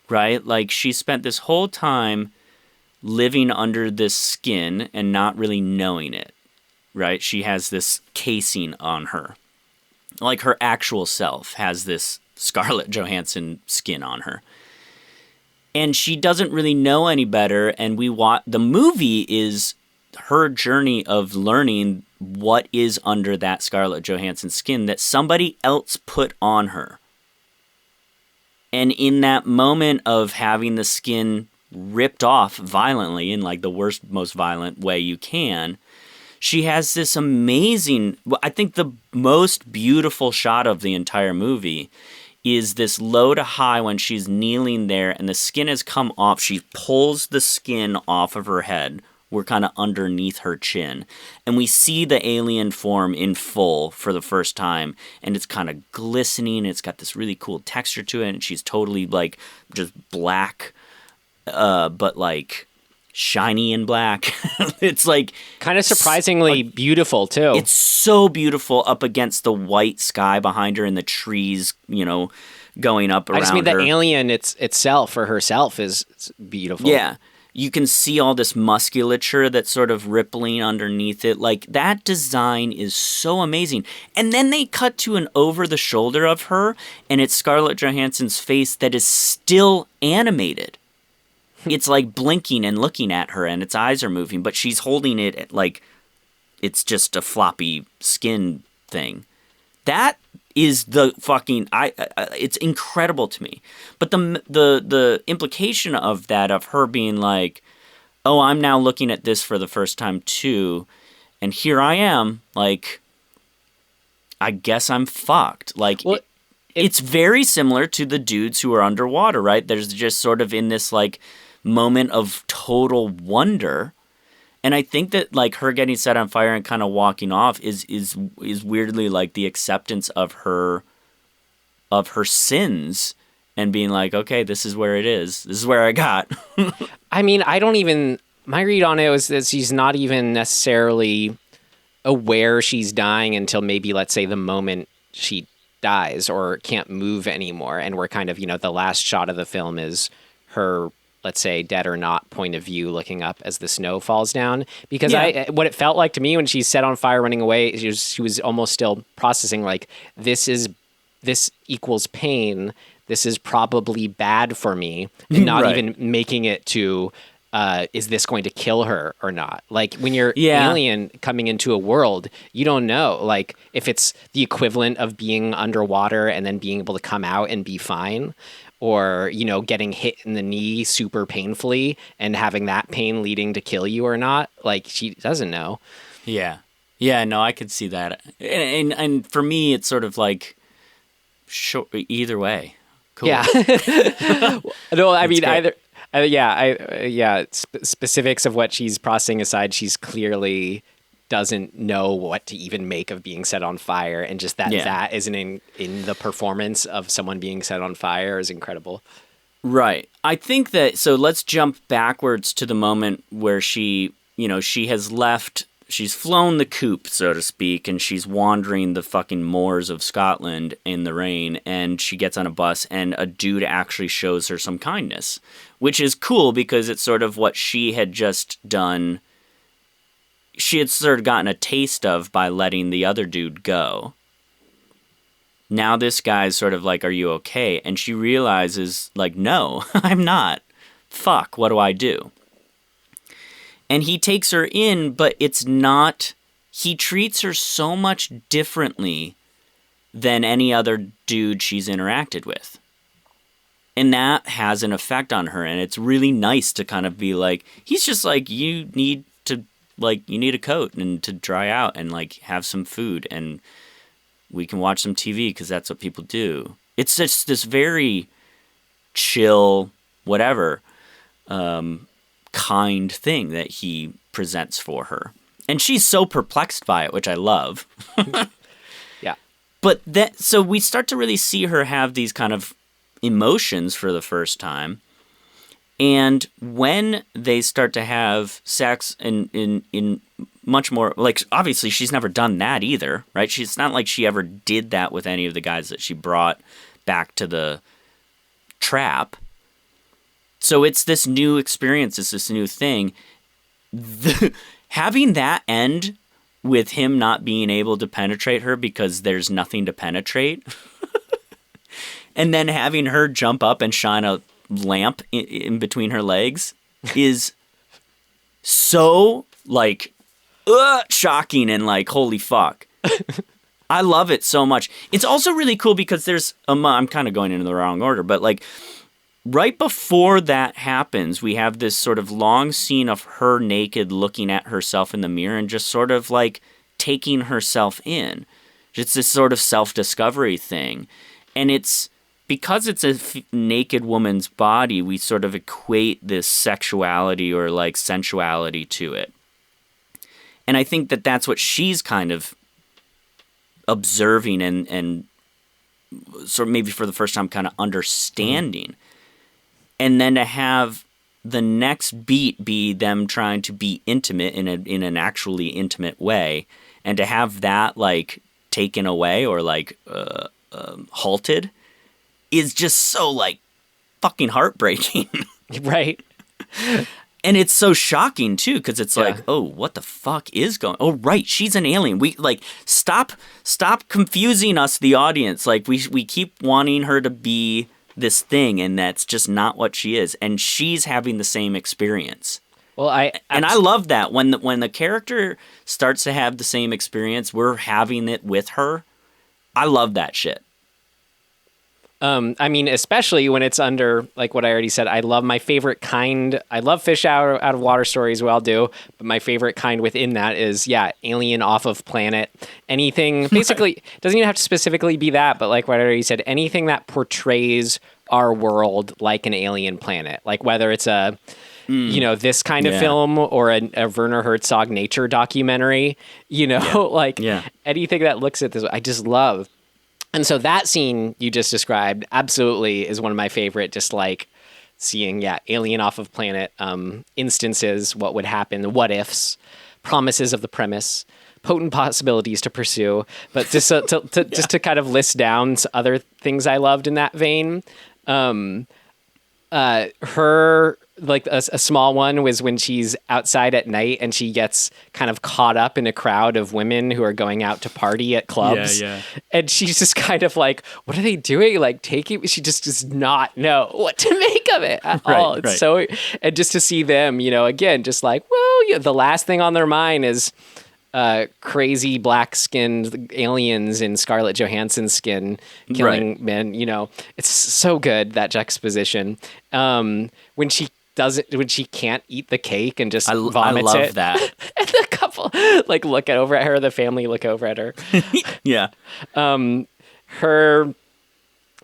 right? Like, she spent this whole time living under this skin and not really knowing it, right? She has this casing on her. Like, her actual self has this Scarlett Johansson skin on her. And she doesn't really know any better, and the movie is her journey of learning what is under that Scarlett Johansson skin that somebody else put on her. And in that moment of having the skin ripped off violently, in like the worst, most violent way you can, she has this amazing, I think the most beautiful shot of the entire movie is this low to high when she's kneeling there and the skin has come off. She pulls the skin off of her head. We're kind of underneath her chin. And we see the alien form in full for the first time. And it's kind of glistening. It's got this really cool texture to it. And she's totally like just black, but like shiny and black. It's like kind of surprisingly beautiful too. It's so beautiful up against the white sky behind her and the trees, going up around her. I just mean the alien itself or herself is beautiful. Yeah. You can see all this musculature that's sort of rippling underneath it. Like, that design is so amazing. And then they cut to an over the shoulder of her, and it's Scarlett Johansson's face that is still animated. It's like blinking and looking at her, and its eyes are moving, but she's holding it like it's just a floppy skin thing. That is the fucking it's incredible to me. But the implication of that, of her being like, oh, I'm now looking at this for the first time too, and here I am, like, I guess I'm fucked. Like, Well, it's very similar to the dudes who are underwater, right? There's just sort of in this like moment of total wonder. And I think that like her getting set on fire and kind of walking off is weirdly like the acceptance of her sins and being like, okay, this is where it is. This is where I got. I mean, my read on it was that she's not even necessarily aware she's dying until maybe, let's say, the moment she dies or can't move anymore. And we're kind of, the last shot of the film is her, let's say, dead or not point of view looking up as the snow falls down. Because what it felt like to me when she's set on fire running away, she was almost still processing like, this equals pain. This is probably bad for me. And not Right. even making it to, is this going to kill her or not? Like when you're alien coming into a world, you don't know. Like if it's the equivalent of being underwater and then being able to come out and be fine, or, getting hit in the knee super painfully and having that pain leading to kill you or not. Like she doesn't know. Yeah. Yeah, no, I could see that. And for me, it's sort of like, sure, either way. Cool. Yeah. No, I mean, great. either, specifics of what she's processing aside, she's clearly doesn't know what to even make of being set on fire, and just that isn't in the performance of someone being set on fire is incredible. Right. I think that, so let's jump backwards to the moment where she has left, she's flown the coop, so to speak, and she's wandering the fucking moors of Scotland in the rain, and she gets on a bus, and a dude actually shows her some kindness, which is cool because it's sort of what she had just done. She had sort of gotten a taste of by letting the other dude go. Now this guy's sort of like, are you okay? And she realizes, like, no, I'm not. Fuck, what do I do? And he takes her in, but it's not... He treats her so much differently than any other dude she's interacted with. And that has an effect on her, and it's really nice to kind of be like, he's just like, you need a coat and to dry out and, like, have some food, and we can watch some TV because that's what people do. It's just this very chill, whatever, kind thing that he presents for her. And she's so perplexed by it, which I love. Yeah. But so we start to really see her have these kind of emotions for the first time. And when they start to have sex in much more, like, obviously she's never done that either, right? It's not like she ever did that with any of the guys that she brought back to the trap. So it's this new experience, it's this new thing. Having that end with him not being able to penetrate her because there's nothing to penetrate, and then having her jump up and shine a lamp in between her legs is so, like, shocking and, like, holy fuck. I love it so much. It's also really cool because there's I'm kind of going into the wrong order, but, like, right before that happens, we have this sort of long scene of her naked looking at herself in the mirror and just sort of, like, taking herself in. It's this sort of self-discovery thing. And it's because it's a naked woman's body, we sort of equate this sexuality or, like, sensuality to it. And I think that that's what she's kind of observing and sort of maybe for the first time kind of understanding. And then to have the next beat be them trying to be intimate in an actually intimate way, and to have that, like, taken away or, like, halted is just so, like, fucking heartbreaking. Right. And it's so shocking too, because it's like, oh, what the fuck is going? Oh, right, she's an alien. We, like, stop confusing us, the audience. Like, we keep wanting her to be this thing, and that's just not what she is. And she's having the same experience. Well, I love that when the character starts to have the same experience, we're having it with her. I love that shit. I mean, especially when it's under, like what I already said, I love my favorite kind. I love fish out of water stories, well do, but my favorite kind within that is, alien off of planet. Anything, basically, doesn't even have to specifically be that, but like what I already said, anything that portrays our world like an alien planet. Like whether it's a, this kind of film or a Werner Herzog nature documentary, anything that looks at this, I just love. And so that scene you just described absolutely is one of my favorite, just like seeing, alien off of planet instances, what would happen, the what ifs, promises of the premise, potent possibilities to pursue. But just just to kind of list down other things I loved in that vein, her, like a small one was when she's outside at night and she gets kind of caught up in a crowd of women who are going out to party at clubs. And she's just kind of like, what are they doing? Like she just does not know what to make of it at all. It's so, and just to see them, again, just like, well, the last thing on their mind is crazy black-skinned aliens in Scarlett Johansson's skin killing men. It's so good, that juxtaposition. When she can't eat the cake and just vomits I love it. that. And the couple look over at her, the family look over at her. Her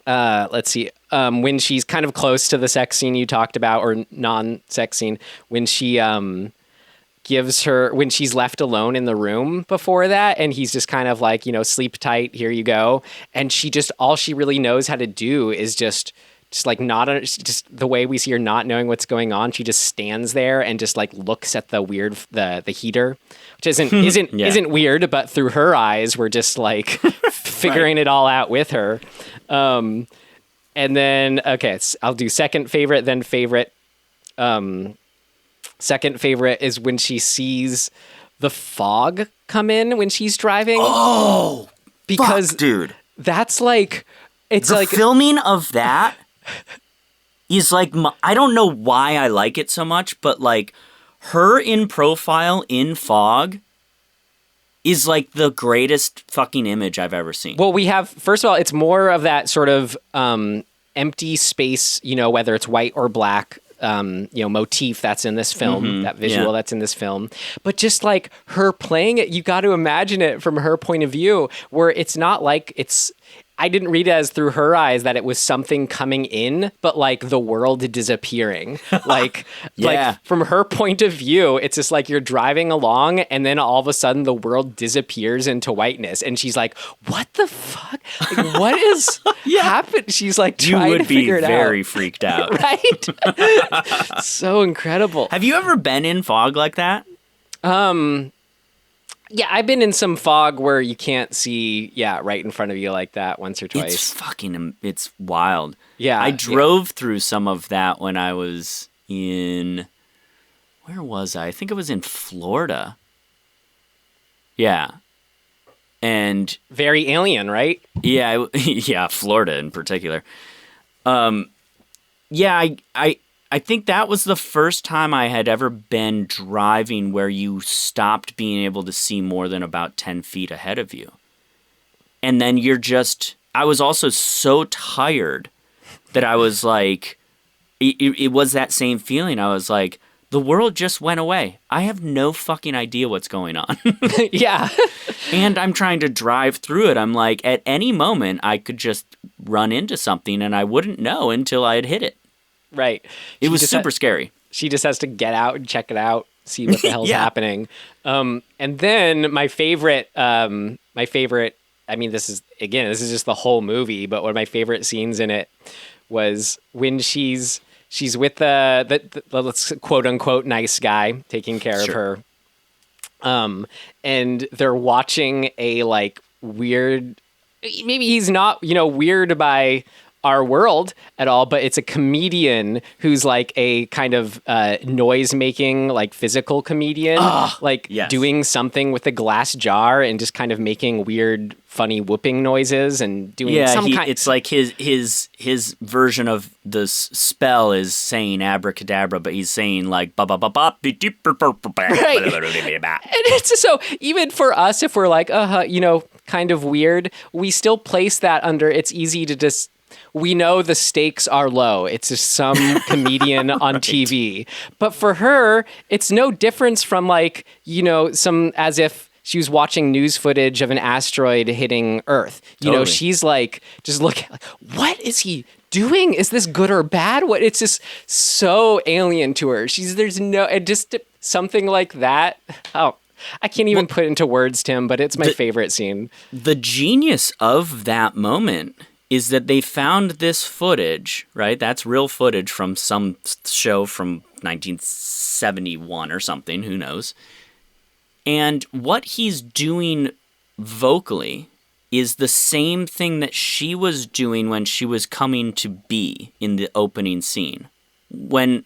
let's see. When she's kind of close to the sex scene you talked about, or non-sex scene, when she when she's left alone in the room before that, and he's just kind of like, sleep tight, here you go. And all she really knows how to do is just like just the way we see her not knowing what's going on. She just stands there and just like looks at the heater, which isn't weird, but through her eyes, we're just like figuring it all out with her. And then, okay, I'll do second favorite, then favorite. Second favorite is when she sees the fog come in when she's driving. Oh, because fuck, dude, that's like, it's the like filming of that is like, I don't know why I like it so much, but like her in profile in fog is like the greatest fucking image I've ever seen. Well, we have, first of all, it's more of that sort of empty space, whether it's white or black, motif that's in this film, that visual that's in this film. But just like her playing it, you got to imagine it from her point of view, where it's not like I didn't read it as through her like that it was something coming in, but like the world disappearing. Like from her point of view, it's just like you're driving along and then all of a sudden the world disappears into whiteness. And she's like, what the fuck? Like, what is happened? She's like trying to figure it out. You would be very freaked out. Right? So incredible. Have you ever been in fog like that? Yeah, I've been in some fog where you can't see, right in front of you like that once or twice. It's wild. Yeah. I drove through some of that when I was where was I? I think it was in Florida. Yeah. And very alien, right? Yeah, Florida in particular. I think that was the first time I had ever been driving where you stopped being able to see more than about 10 feet ahead of you. And then I was also so tired that I was like, it was that same feeling. I was like, the world just went away. I have no fucking idea what's going on. Yeah. And I'm trying to drive through it. I'm like, at any moment, I could just run into something and I wouldn't know until I had hit it. Right. It was super scary. She just has to get out and check it out, see what the hell's happening. And then my favorite, I mean, this is just the whole movie, but one of my favorite scenes in it was when she's with the let's quote unquote nice guy taking care of her. And they're watching a like weird, maybe he's not, weird by our world at all, but it's a comedian who's like a kind of noise making, like physical comedian, doing something with a glass jar and just kind of making weird, funny whooping noises and doing it's like his version of the spell is saying abracadabra, but he's saying like ba ba ba ba. Right. And it's so even for us, if we're like, kind kind of weird, we still place that under, it's easy to just, we know the stakes are low. It's just some comedian on TV. But for her, it's no difference from like, some, as if she was watching news footage of an asteroid hitting Earth. She's like, just look, like, what is he doing? Is this good or bad? What? It's just so alien to her. Just something like that. Oh, I can't even put into words, Tim, but it's my favorite scene. The genius of that moment is that they found this footage, right? That's real footage from some show from 1971 or something, who knows? And what he's doing vocally is the same thing that she was doing when she was coming to be in the opening scene. When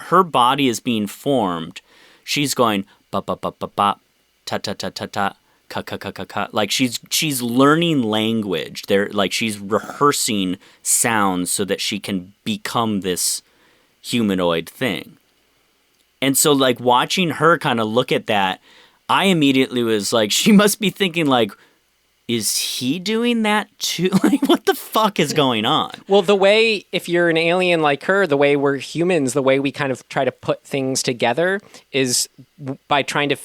her body is being formed, she's going bop bop bop bop bop, ta ta ta ta ta, ka ka ka ka ka. Like she's learning language. She's rehearsing sounds so that she can become this humanoid thing. And so like watching her kind of look at that, I immediately was like, she must be thinking like, is he doing that too? Like, what the fuck is going on? Well, the way, if you're an alien like her, the way we're humans, the way we kind of try to put things together is by trying to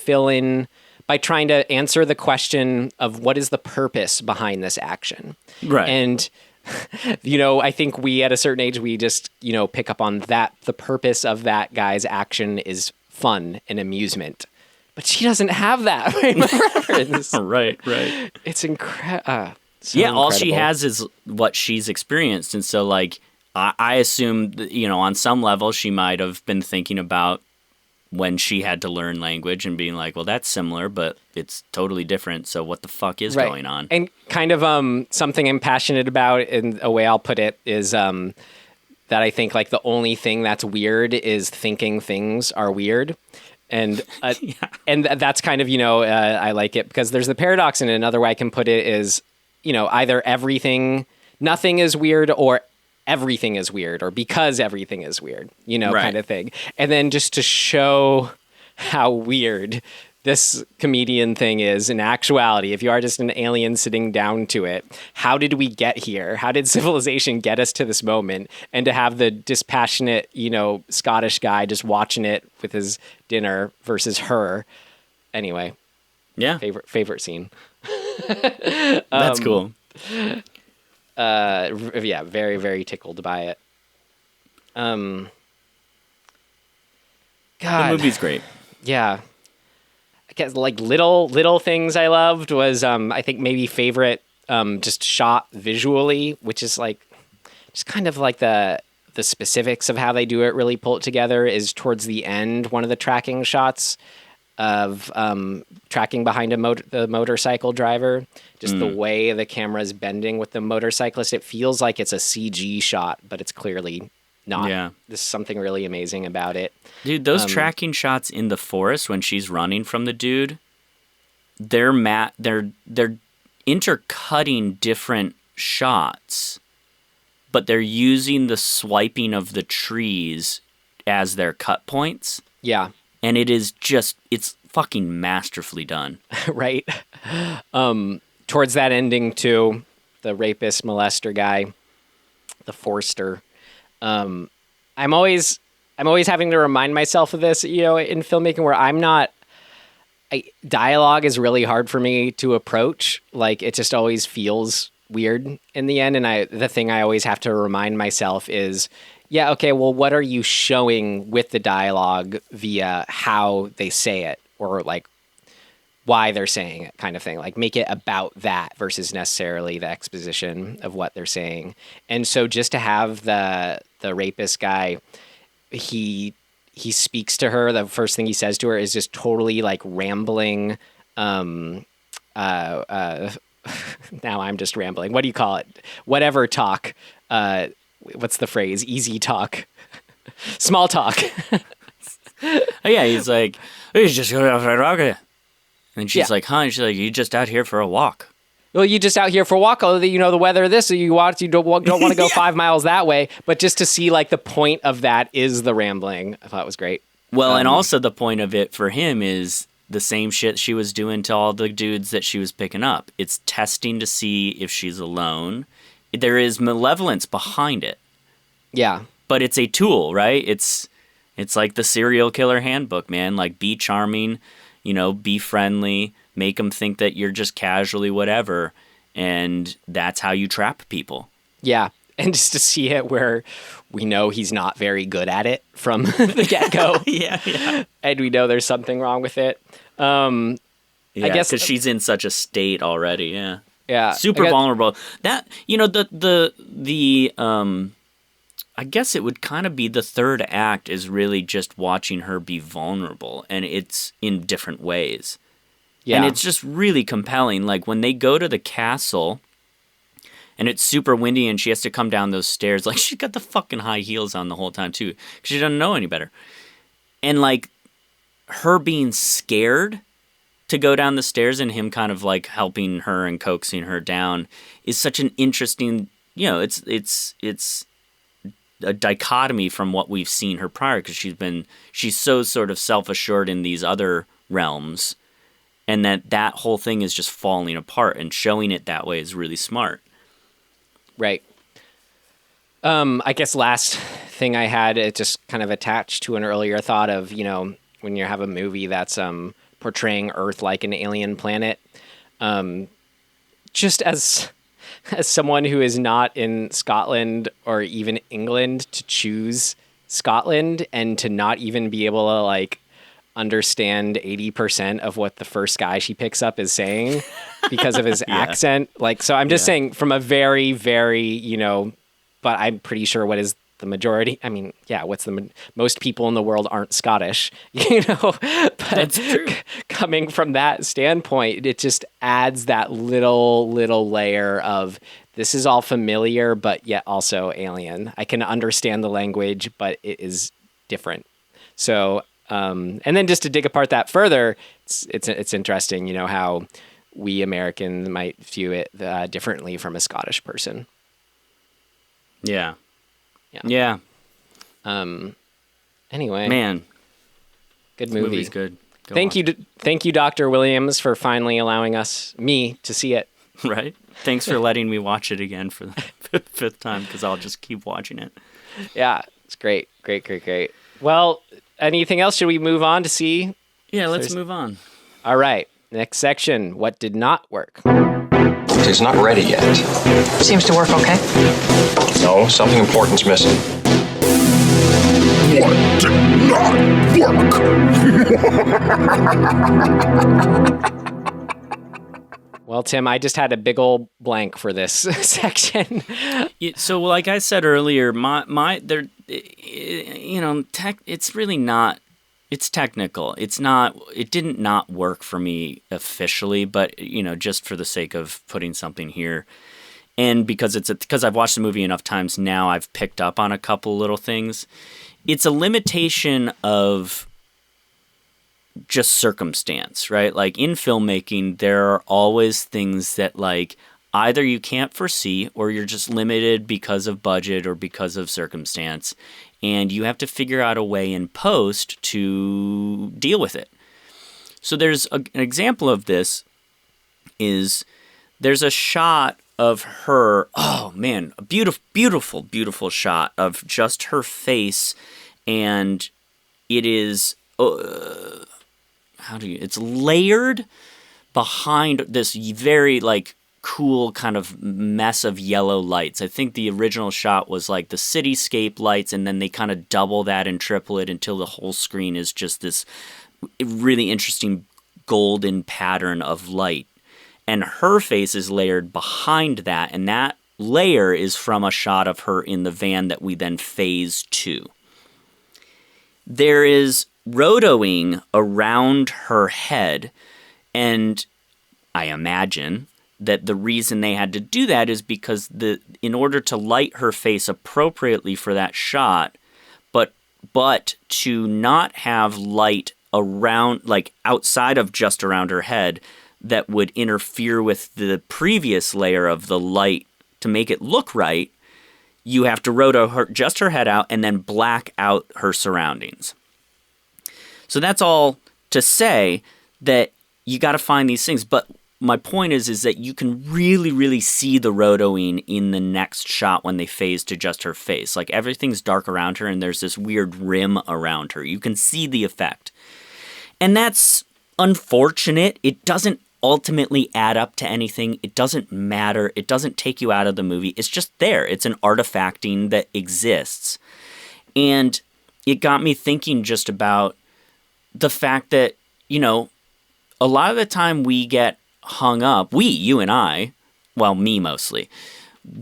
answer the question of what is the purpose behind this action. Right. And, I think we at a certain age, we just, pick up on that. The purpose of that guy's action is fun and amusement. But she doesn't have that reference. Right. It's incredible. All she has is what she's experienced. And so, like, I assume, on some level, she might have been thinking about when she had to learn language and being like, well, that's similar, but it's totally different. So what the fuck is going on? And kind of something I'm passionate about, in a way I'll put it, is that I think, like, the only thing that's weird is thinking things are weird. And and that's kind of, I like it because there's the paradox in it. Another way I can put it is, either nothing is weird, or everything is weird, or because everything is weird, kind of thing. And then just to show how weird this comedian thing is in actuality, if you are just an alien sitting down to it, how did we get here? How did civilization get us to this moment? And to have the dispassionate, Scottish guy just watching it with his dinner versus her. Anyway. Yeah. Favorite scene. That's cool. Yeah, very, very tickled by it. God. The movie's great. Yeah. I guess like little things I loved was I think maybe favorite just shot visually, which is like just kind of like the specifics of how they do it really pull it together, is towards the end, one of the tracking shots of tracking behind the motorcycle driver, just the way the camera is bending with the motorcyclist. It feels like it's a CG shot, but it's clearly not. Yeah. There's something really amazing about it. Dude, those tracking shots in the forest when she's running from the dude, they're intercutting different shots, but they're using the swiping of the trees as their cut points. Yeah. And it's fucking masterfully done. Right. Towards that ending too, the rapist molester guy, the Forster. I'm always having to remind myself of this, in filmmaking, where dialogue is really hard for me to approach. Like, it just always feels weird in the end. And the thing I always have to remind myself is, yeah, okay, well, what are you showing with the dialogue via how they say it, or like why they're saying it, kind of thing. Like, make it about that versus necessarily the exposition of what they're saying. And so just to have the rapist guy, he speaks to her. The first thing he says to her is just totally like rambling. Now I'm just rambling. What do you call it? Whatever talk. What's the phrase? Easy talk. Small talk. Oh, yeah, he's like, he's just going off that rocket. And she's like, huh? And she's like, you just out here for a walk. Well, you just out here for a walk. Oh, the weather of this, so you don't want to go 5 miles that way. But just to see like the point of that is the rambling. I thought it was great. Well, and also the point of it for him is the same shit she was doing to all the dudes that she was picking up. It's testing to see if she's alone. There is malevolence behind it. Yeah. But it's a tool, right? It's like the serial killer handbook, man. Like, be charming, be friendly, make them think that you're just casually whatever, and that's how you trap people. Yeah. And just to see it where we know he's not very good at it from the get-go. Yeah. And we know there's something wrong with it. Yeah, I guess because she's in such a state already, yeah. Yeah. Super vulnerable. That, I guess it would kind of be the third act is really just watching her be vulnerable, and it's in different ways. Yeah. And it's just really compelling. Like, when they go to the castle and it's super windy and she has to come down those stairs, like, she's got the fucking high heels on the whole time too, because she doesn't know any better. And like, her being scared to go down the stairs and him kind of like helping her and coaxing her down is such an interesting, it's a dichotomy from what we've seen her prior, because she's so sort of self-assured in these other realms, and that whole thing is just falling apart, and showing it that way is really smart. Right. I guess last thing I had, it just kind of attached to an earlier thought of, when you have a movie that's portraying Earth like an alien planet, just as someone who is not in Scotland or even England, to choose Scotland and to not even be able to like understand 80% of what the first guy she picks up is saying because of his accent. Like, so I'm just saying, from a very, very, but I'm pretty sure what is the majority. I mean, yeah, most people in the world aren't Scottish, but that's true. Coming from that standpoint, it just adds that little layer of, this is all familiar, but yet also alien. I can understand the language, but it is different. So, and then just to dig apart that further, it's interesting, how we Americans might view it differently from a Scottish person. Yeah. Anyway, man, good movie. Movie's good. Thank you, Dr. Williams, for finally allowing me to see it. Right. Thanks for letting me watch it again for the fifth time, because I'll just keep watching it. Yeah, it's great. Well, anything else? Should we move on to see? Yeah, let's move on. All right. Next section. What did not work? It's not ready yet. Seems to work okay. No, something important's missing. What did not work? Well, Tim, I just had a big old blank for this section. So, like I said earlier, it's really not. It's technical. It didn't not work for me officially, but just for the sake of putting something here, and because I've watched the movie enough times now, I've picked up on a couple little things. It's a limitation of just circumstance, right? Like, in filmmaking, there are always things that, like, either you can't foresee, or you're just limited because of budget or because of circumstance, and you have to figure out a way in post to deal with it. So there's an example of this is there's a shot of her, oh man, a beautiful shot of just her face, and it is it's layered behind this very like cool kind of mess of yellow lights. I think the original shot was like the cityscape lights, and then they kind of double that and triple it until the whole screen is just this really interesting golden pattern of light. And her face is layered behind that, and that layer is from a shot of her in the van that we then phase to. There is rotoing around her head, and I imagine that the reason they had to do that is because in order to light her face appropriately for that shot, but to not have light around, like outside of just around her head, that would interfere with the previous layer of the light to make it look right, you have to roto just her head out and then black out her surroundings. So that's all to say that you got to find these things. But my point is that you can really, really see the rotoing in the next shot when they phase to just her face. Like, everything's dark around her and there's this weird rim around her. You can see the effect. And that's unfortunate. It doesn't ultimately add up to anything. It doesn't matter. It doesn't take you out of the movie. It's just there. It's an artifacting that exists. And it got me thinking just about the fact that, you know, a lot of the time we get hung up, you and I, well, me mostly,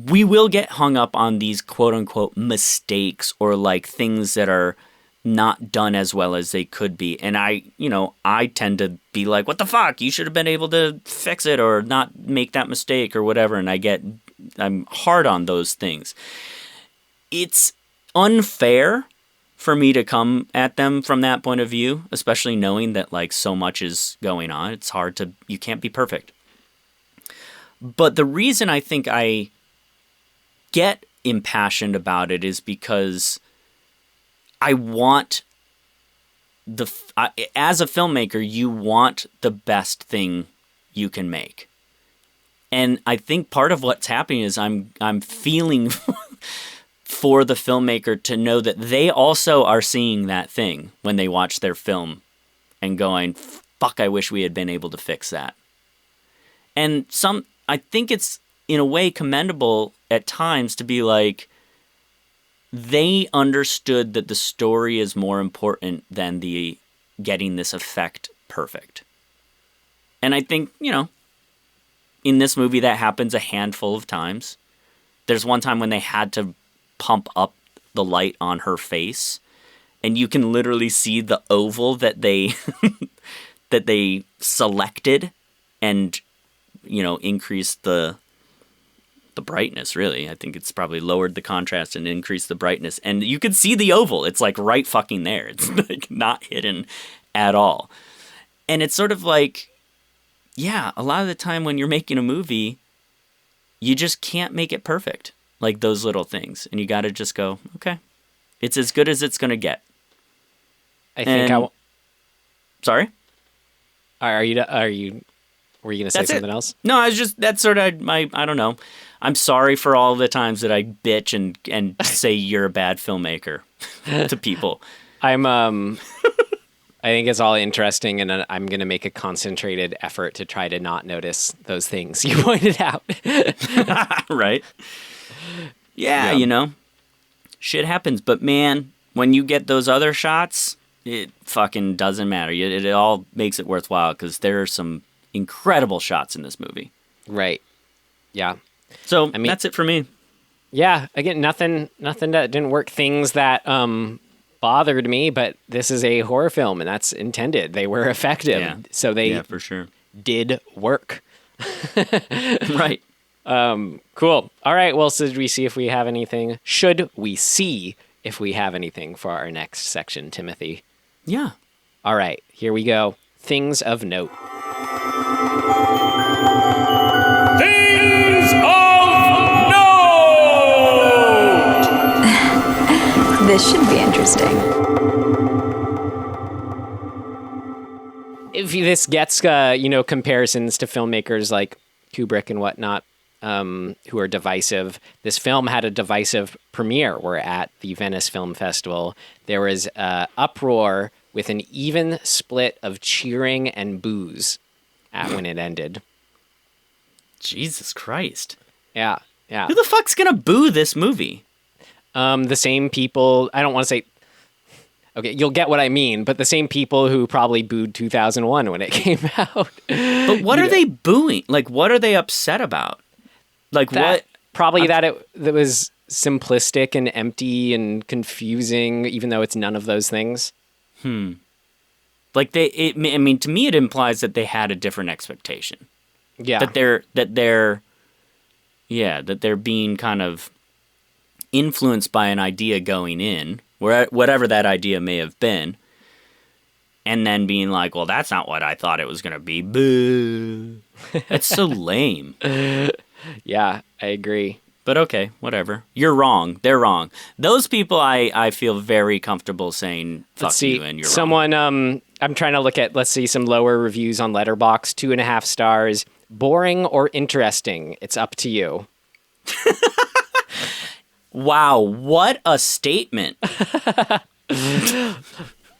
we will get hung up on these quote-unquote mistakes or like things that are not done as well as they could be. And I tend to be like, what the fuck? You should have been able to fix it or not make that mistake or whatever. And I'm hard on those things. It's unfair for me to come at them from that point of view, especially knowing that like so much is going on. It's hard you can't be perfect. But the reason I think I get impassioned about it is because I want as a filmmaker, you want the best thing you can make. And I think part of what's happening is I'm feeling for the filmmaker to know that they also are seeing that thing when they watch their film and going, fuck, I wish we had been able to fix that. And I think it's in a way commendable at times to be like, they understood that the story is more important than the getting this effect perfect. And I think, you know, in this movie that happens a handful of times. There's one time when they had to pump up the light on her face, and you can literally see the oval that they that they selected and, you know, increased the brightness, really. I think it's probably lowered the contrast and increased the brightness. And you can see the oval. It's like right fucking there. It's like not hidden at all. And it's sort of like, yeah, a lot of the time when you're making a movie, you just can't make it perfect. Like those little things. And you got to just go, okay, it's as good as it's going to get. Sorry? Were you going to say something else? No, that's sort of I don't know. I'm sorry for all the times that I bitch and say you're a bad filmmaker to people. I think it's all interesting, and I'm going to make a concentrated effort to try to not notice those things you pointed out. Right? Yeah, you know, shit happens. But man, when you get those other shots, it fucking doesn't matter. It all makes it worthwhile because there are some incredible shots in this movie. Right. Yeah. So I mean, that's it for me. Yeah. Again, nothing that didn't work. Things that bothered me, but this is a horror film, and that's intended. They were effective, so they for sure did work. Right. Cool. All right. Well, should we see if we have anything for our next section, Timothy? Yeah. All right. Here we go. Things of note. Things of note! This should be interesting. If this gets, comparisons to filmmakers like Kubrick and whatnot, who are divisive, this film had a divisive premiere. We're at the Venice Film Festival. There was uproar with an even split of cheering and boos when it ended. Jesus Christ. Yeah, yeah. Who the fuck's gonna boo this movie? The same people, I don't want to say... Okay, you'll get what I mean, but the same people who probably booed 2001 when it came out. But what are they booing? Like, what are they upset about? Like, what? Probably that it was simplistic and empty and confusing, even though it's none of those things. Like, to me, it implies that they had a different expectation. Yeah. That they're being kind of influenced by an idea going in, whatever that idea may have been, and then being like, well, that's not what I thought it was going to be. Boo. That's so lame. Yeah, I agree. But okay, whatever. You're wrong. They're wrong. Those people I feel very comfortable saying fuck you and you're someone, wrong. I'm trying to look at, let's see, some lower reviews on Letterboxd. 2.5 stars. Boring or interesting? It's up to you. Wow, what a statement.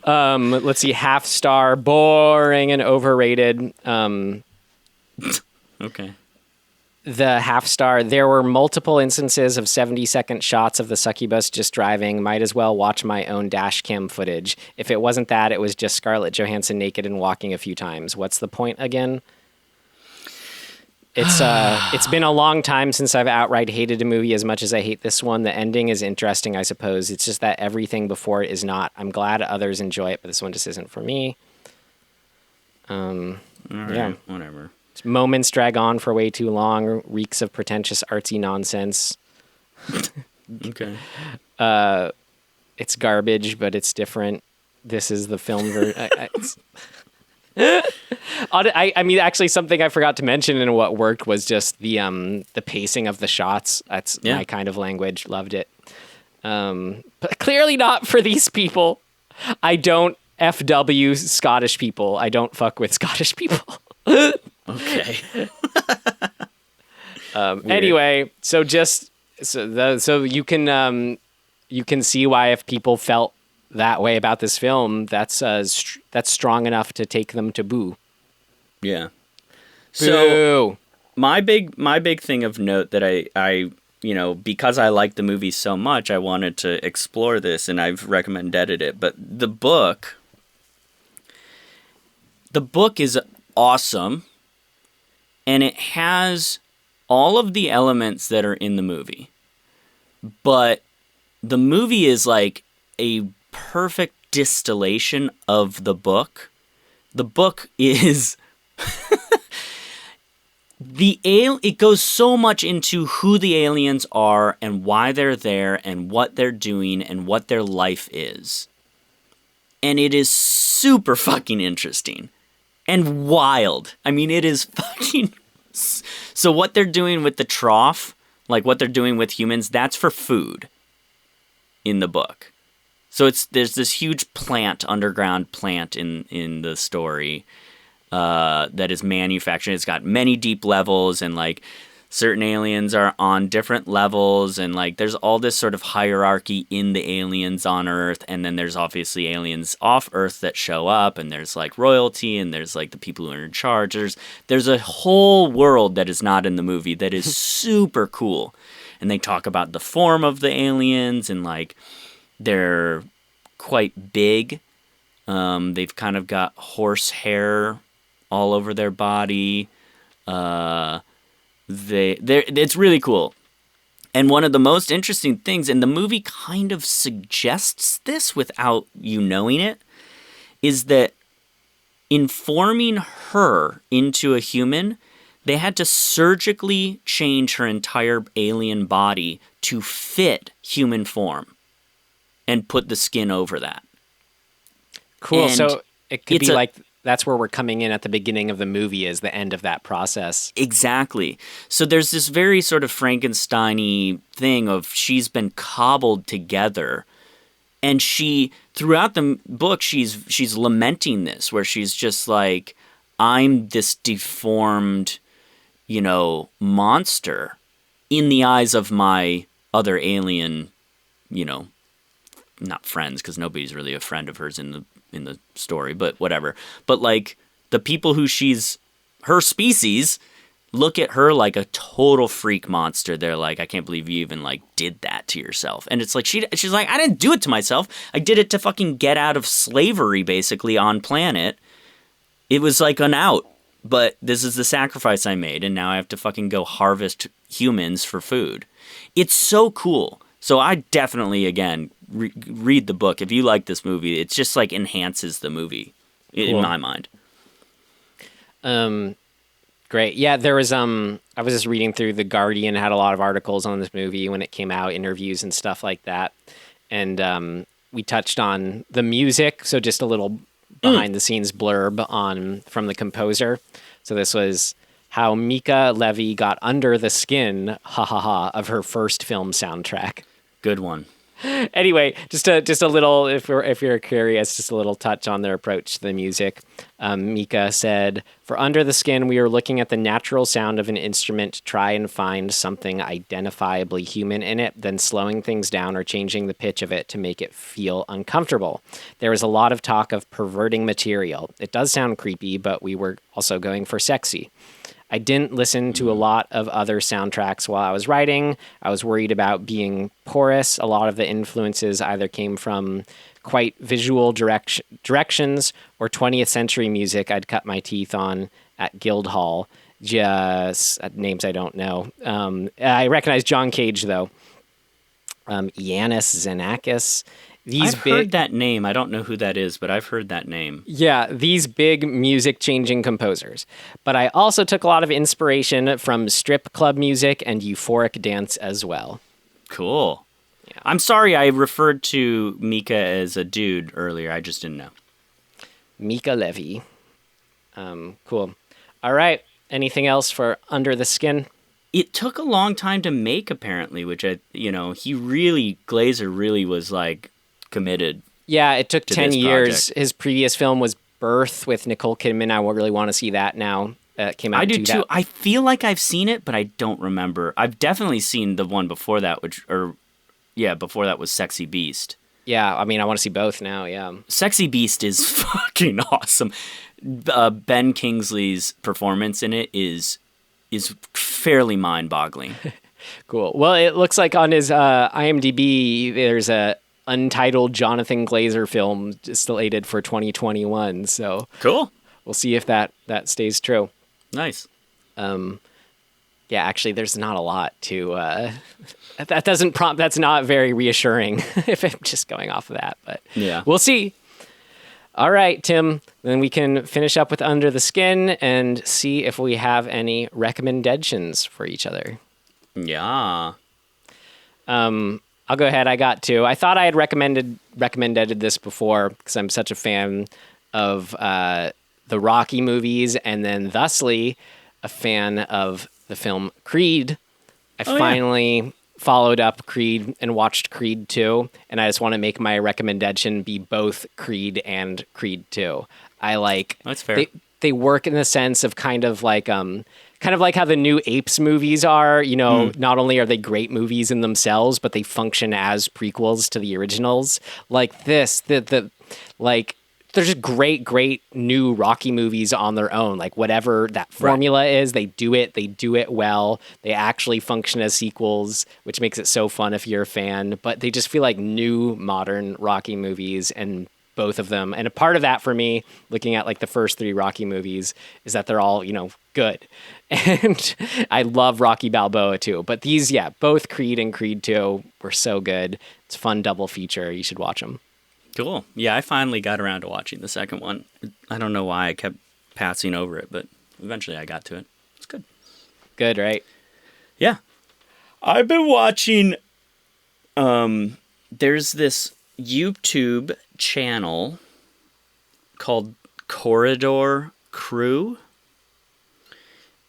Let's see, half star, boring and overrated. Okay. The half star, there were multiple instances of 70-second shots of the succubus just driving. Might as well watch my own dash cam footage. If it wasn't that, it was just Scarlett Johansson naked and walking a few times. What's the point again? It's been a long time since I've outright hated a movie as much as I hate this one. The ending is interesting, I suppose. It's just that everything before it is not. I'm glad others enjoy it, but this one just isn't for me. All right, yeah. whatever. Moments drag on for way too long. Reeks of pretentious artsy nonsense. Okay. It's garbage, but it's different. This is the film version. I mean, actually, something I forgot to mention and what worked was just the pacing of the shots. That's my kind of language. Loved it. But clearly not for these people. I don't FW Scottish people. I don't fuck with Scottish people. Okay. Anyway, so you can see why if people felt that way about this film, that's strong enough to take them to boo. Yeah. So boo. my big thing of note that I because I like the movie so much, I wanted to explore this, and I've recommended it. But the book is awesome. And it has all of the elements that are in the movie. But the movie is like a perfect distillation of the book. The book is... it goes so much into who the aliens are and why they're there and what they're doing and what their life is. And it is super fucking interesting. And wild. I mean, it is fucking... So what they're doing with the trough, like what they're doing with humans, that's for food in the book. So there's this huge underground plant in the story that is manufactured. It's got many deep levels, and like certain aliens are on different levels, and like there's all this sort of hierarchy in the aliens on Earth, and then there's obviously aliens off Earth that show up, and there's like royalty, and there's like the people who are in charge. There's a whole world that is not in the movie that is super cool. And they talk about the form of the aliens, and like they're quite big. They've kind of got horse hair all over their body. It's really cool. And one of the most interesting things, and the movie kind of suggests this without you knowing it, is that in forming her into a human, they had to surgically change her entire alien body to fit human form and put the skin over that. Cool. And so it could be like... That's where we're coming in at the beginning of the movie, is the end of that process. Exactly. So there's this very sort of Frankenstein-y thing of she's been cobbled together, and throughout the book, she's lamenting this, where she's just like, I'm this deformed, monster in the eyes of my other alien, not friends, because nobody's really a friend of hers in the story, but whatever. But like the people who her species look at her like a total freak monster. They're like, I can't believe you even like did that to yourself. And it's like she's like, I didn't do it to myself. I did it to fucking get out of slavery, basically, on planet. It was like an out, but this is the sacrifice I made, and now I have to fucking go harvest humans for food. It's so cool. So I definitely, again, read the book. If you like this movie, it just like enhances the movie in my mind. Great. Yeah, there was I was just reading through The Guardian, had a lot of articles on this movie when it came out, interviews and stuff like that. And we touched on the music, so just a little behind the scenes blurb from the composer. So this was how Mika Levy got under the skin, of her first film soundtrack. Good one. Anyway, just a little, if you're curious, just a little touch on their approach to the music. Mika said, "For Under the Skin, we are looking at the natural sound of an instrument to try and find something identifiably human in it, then slowing things down or changing the pitch of it to make it feel uncomfortable. There is a lot of talk of perverting material. It does sound creepy, but we were also going for sexy. I didn't listen to a lot of other soundtracks while I was writing. I was worried about being porous. A lot of the influences either came from quite visual directions or 20th century music I'd cut my teeth on at Guildhall. Just names I don't know. I recognize John Cage, though. Yanis Xenakis. I've heard that name. I don't know who that is, but I've heard that name. Yeah, these big music-changing composers. But I also took a lot of inspiration from strip club music and euphoric dance as well." Cool. Yeah. I'm sorry I referred to Mika as a dude earlier. I just didn't know. Mika Levy. Cool. All right. Anything else for Under the Skin? It took a long time to make, apparently, which Glazer really was like committed. Yeah, it took 10 years. Project. His previous film was Birth with Nicole Kidman. I really want to see that now. Came out. I do too. I feel like I've seen it, but I don't remember. I've definitely seen the one before that, before that was Sexy Beast. Yeah, I mean, I want to see both now. Yeah, Sexy Beast is fucking awesome. Ben Kingsley's performance in it is fairly mind-boggling. Cool. Well, it looks like on his IMDb, there's a untitled Jonathan Glazer film slated for 2021. So cool. We'll see if that stays true. Nice. Yeah, actually, there's not a lot to. That doesn't prompt. That's not very reassuring if I'm just going off of that. But yeah, we'll see. All right, Tim. Then we can finish up with Under the Skin and see if we have any recommendations for each other. Yeah. I'll go ahead. I got two. I thought I had recommended this before because I'm such a fan of the Rocky movies, and then thusly a fan of the film Creed. I finally followed up Creed and watched Creed 2, and I just want to make my recommendation be both Creed and Creed 2. That's fair. They work in the sense of kind of like how the new Apes movies are. Not only are they great movies in themselves, but they function as prequels to the originals. Like this, they're just great new Rocky movies on their own. Like whatever that formula is, they do it well. They actually function as sequels, which makes it so fun if you're a fan. But they just feel like new modern Rocky movies, and both of them. And a part of that for me, looking at like the first three Rocky movies, is that they're all, good. And I love Rocky Balboa too. But these, both Creed and Creed 2 were so good. It's a fun double feature. You should watch them. Cool. Yeah, I finally got around to watching the second one. I don't know why I kept passing over it, but eventually I got to it. It's good. Good, right? Yeah. I've been watching, there's this YouTube channel called Corridor Crew.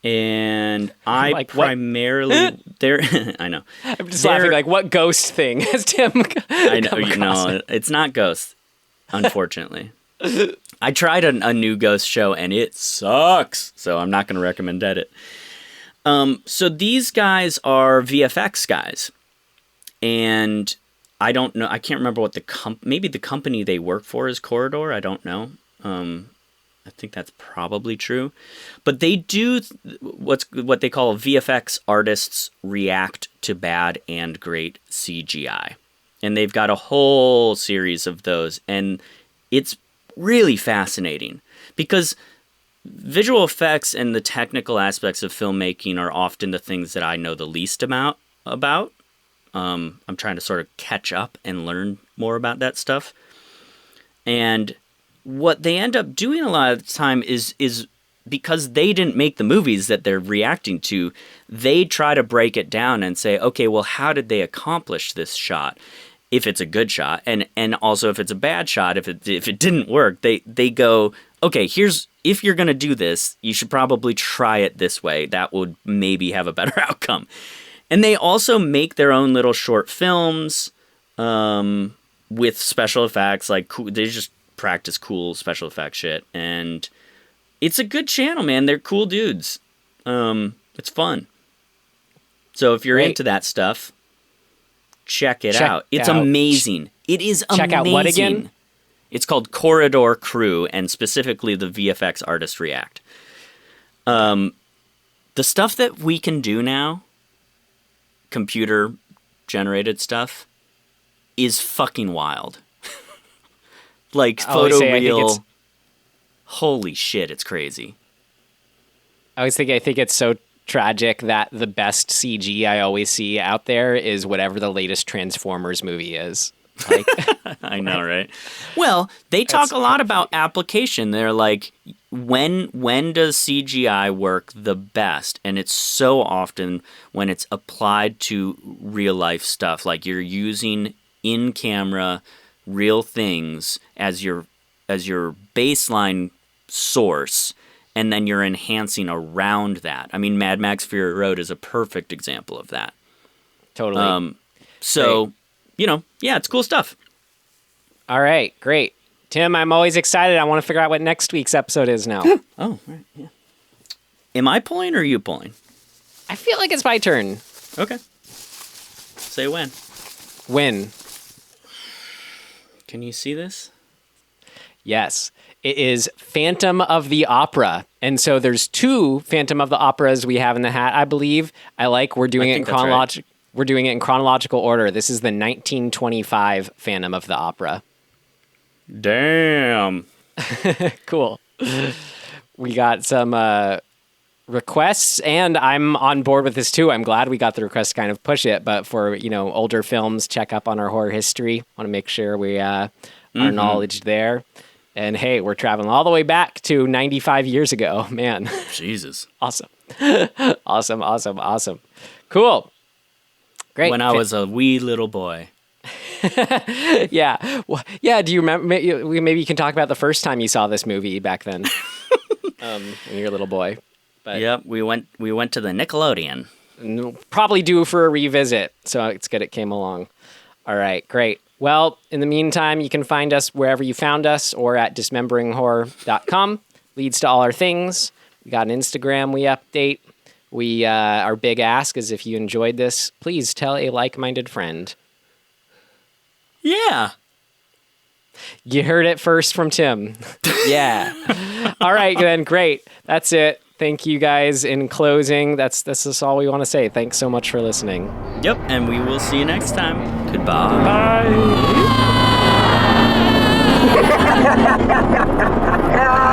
And I like, primarily there. I know. I'm just laughing. Like, what ghost thing has Tim? I know. It's not Ghost, unfortunately. I tried a new Ghost show and it sucks. So I'm not going to recommend it. So these guys are VFX guys, and I don't know. I can't remember what maybe the company they work for is Corridor. I don't know. I think that's probably true. But they do what they call VFX artists react to bad and great CGI. And they've got a whole series of those. And it's really fascinating because visual effects and the technical aspects of filmmaking are often the things that I know the least about. I'm trying to sort of catch up and learn more about that stuff. And what they end up doing a lot of the time is because they didn't make the movies that they're reacting to, they try to break it down and say, okay, well, how did they accomplish this shot? If it's a good shot, and also if it's a bad shot, if it didn't work, they go, okay, if you're going to do this, you should probably try it this way. That would maybe have a better outcome. And they also make their own little short films with special effects. Like, they just practice cool special effects shit. And it's a good channel, man. They're cool dudes. It's fun. So if you're into that stuff, check it out. It's amazing. It is amazing. Check out what again? It's called Corridor Crew, and specifically the VFX artist react. The stuff that we can do now, computer-generated stuff, is fucking wild. Like, photoreal. Holy shit, it's crazy. I think it's so tragic that the best CG I always see out there is whatever the latest Transformers movie is. Like, I know, right? Well, they talk a lot about application. They're like, when does CGI work the best? And it's so often when it's applied to real life stuff. Like, you're using in camera real things as your baseline source, and then you're enhancing around that. I mean, Mad Max Fury Road is a perfect example of that. Totally. So, yeah, it's cool stuff. All right, great. Tim, I'm always excited. I want to figure out what next week's episode is now. Oh, right, yeah. Am I pulling or are you pulling? I feel like it's my turn. Okay. Say when. When? Can you see this? Yes. It is Phantom of the Opera. And so there's 2 Phantom of the Operas we have in the hat, I believe. We're doing it in chronological. We're doing it in chronological order. This is the 1925 Phantom of the Opera. Damn. Cool. We got some requests, and I'm on board with this too. I'm glad we got the request to kind of push it, but for, older films, check up on our horror history. Want to make sure we are knowledge there. And hey, we're traveling all the way back to 95 years ago. Man. Jesus. Awesome. Awesome. Cool. Great. When I was a wee little boy. Yeah. Well, yeah. Do you remember? Maybe you can talk about the first time you saw this movie back then. When you were a little boy. But yep. We went to the Nickelodeon. Probably due for a revisit. So it's good it came along. All right. Great. Well, in the meantime, you can find us wherever you found us or at dismemberinghorror.com. Leads to all our things. We got an Instagram we update. Our big ask is if you enjoyed this, please tell a like-minded friend. Yeah. You heard it first from Tim. Yeah. All right, then. Great. That's it. Thank you guys. In closing, that's all we want to say. Thanks so much for listening. Yep, and we will see you next time. Goodbye. Bye.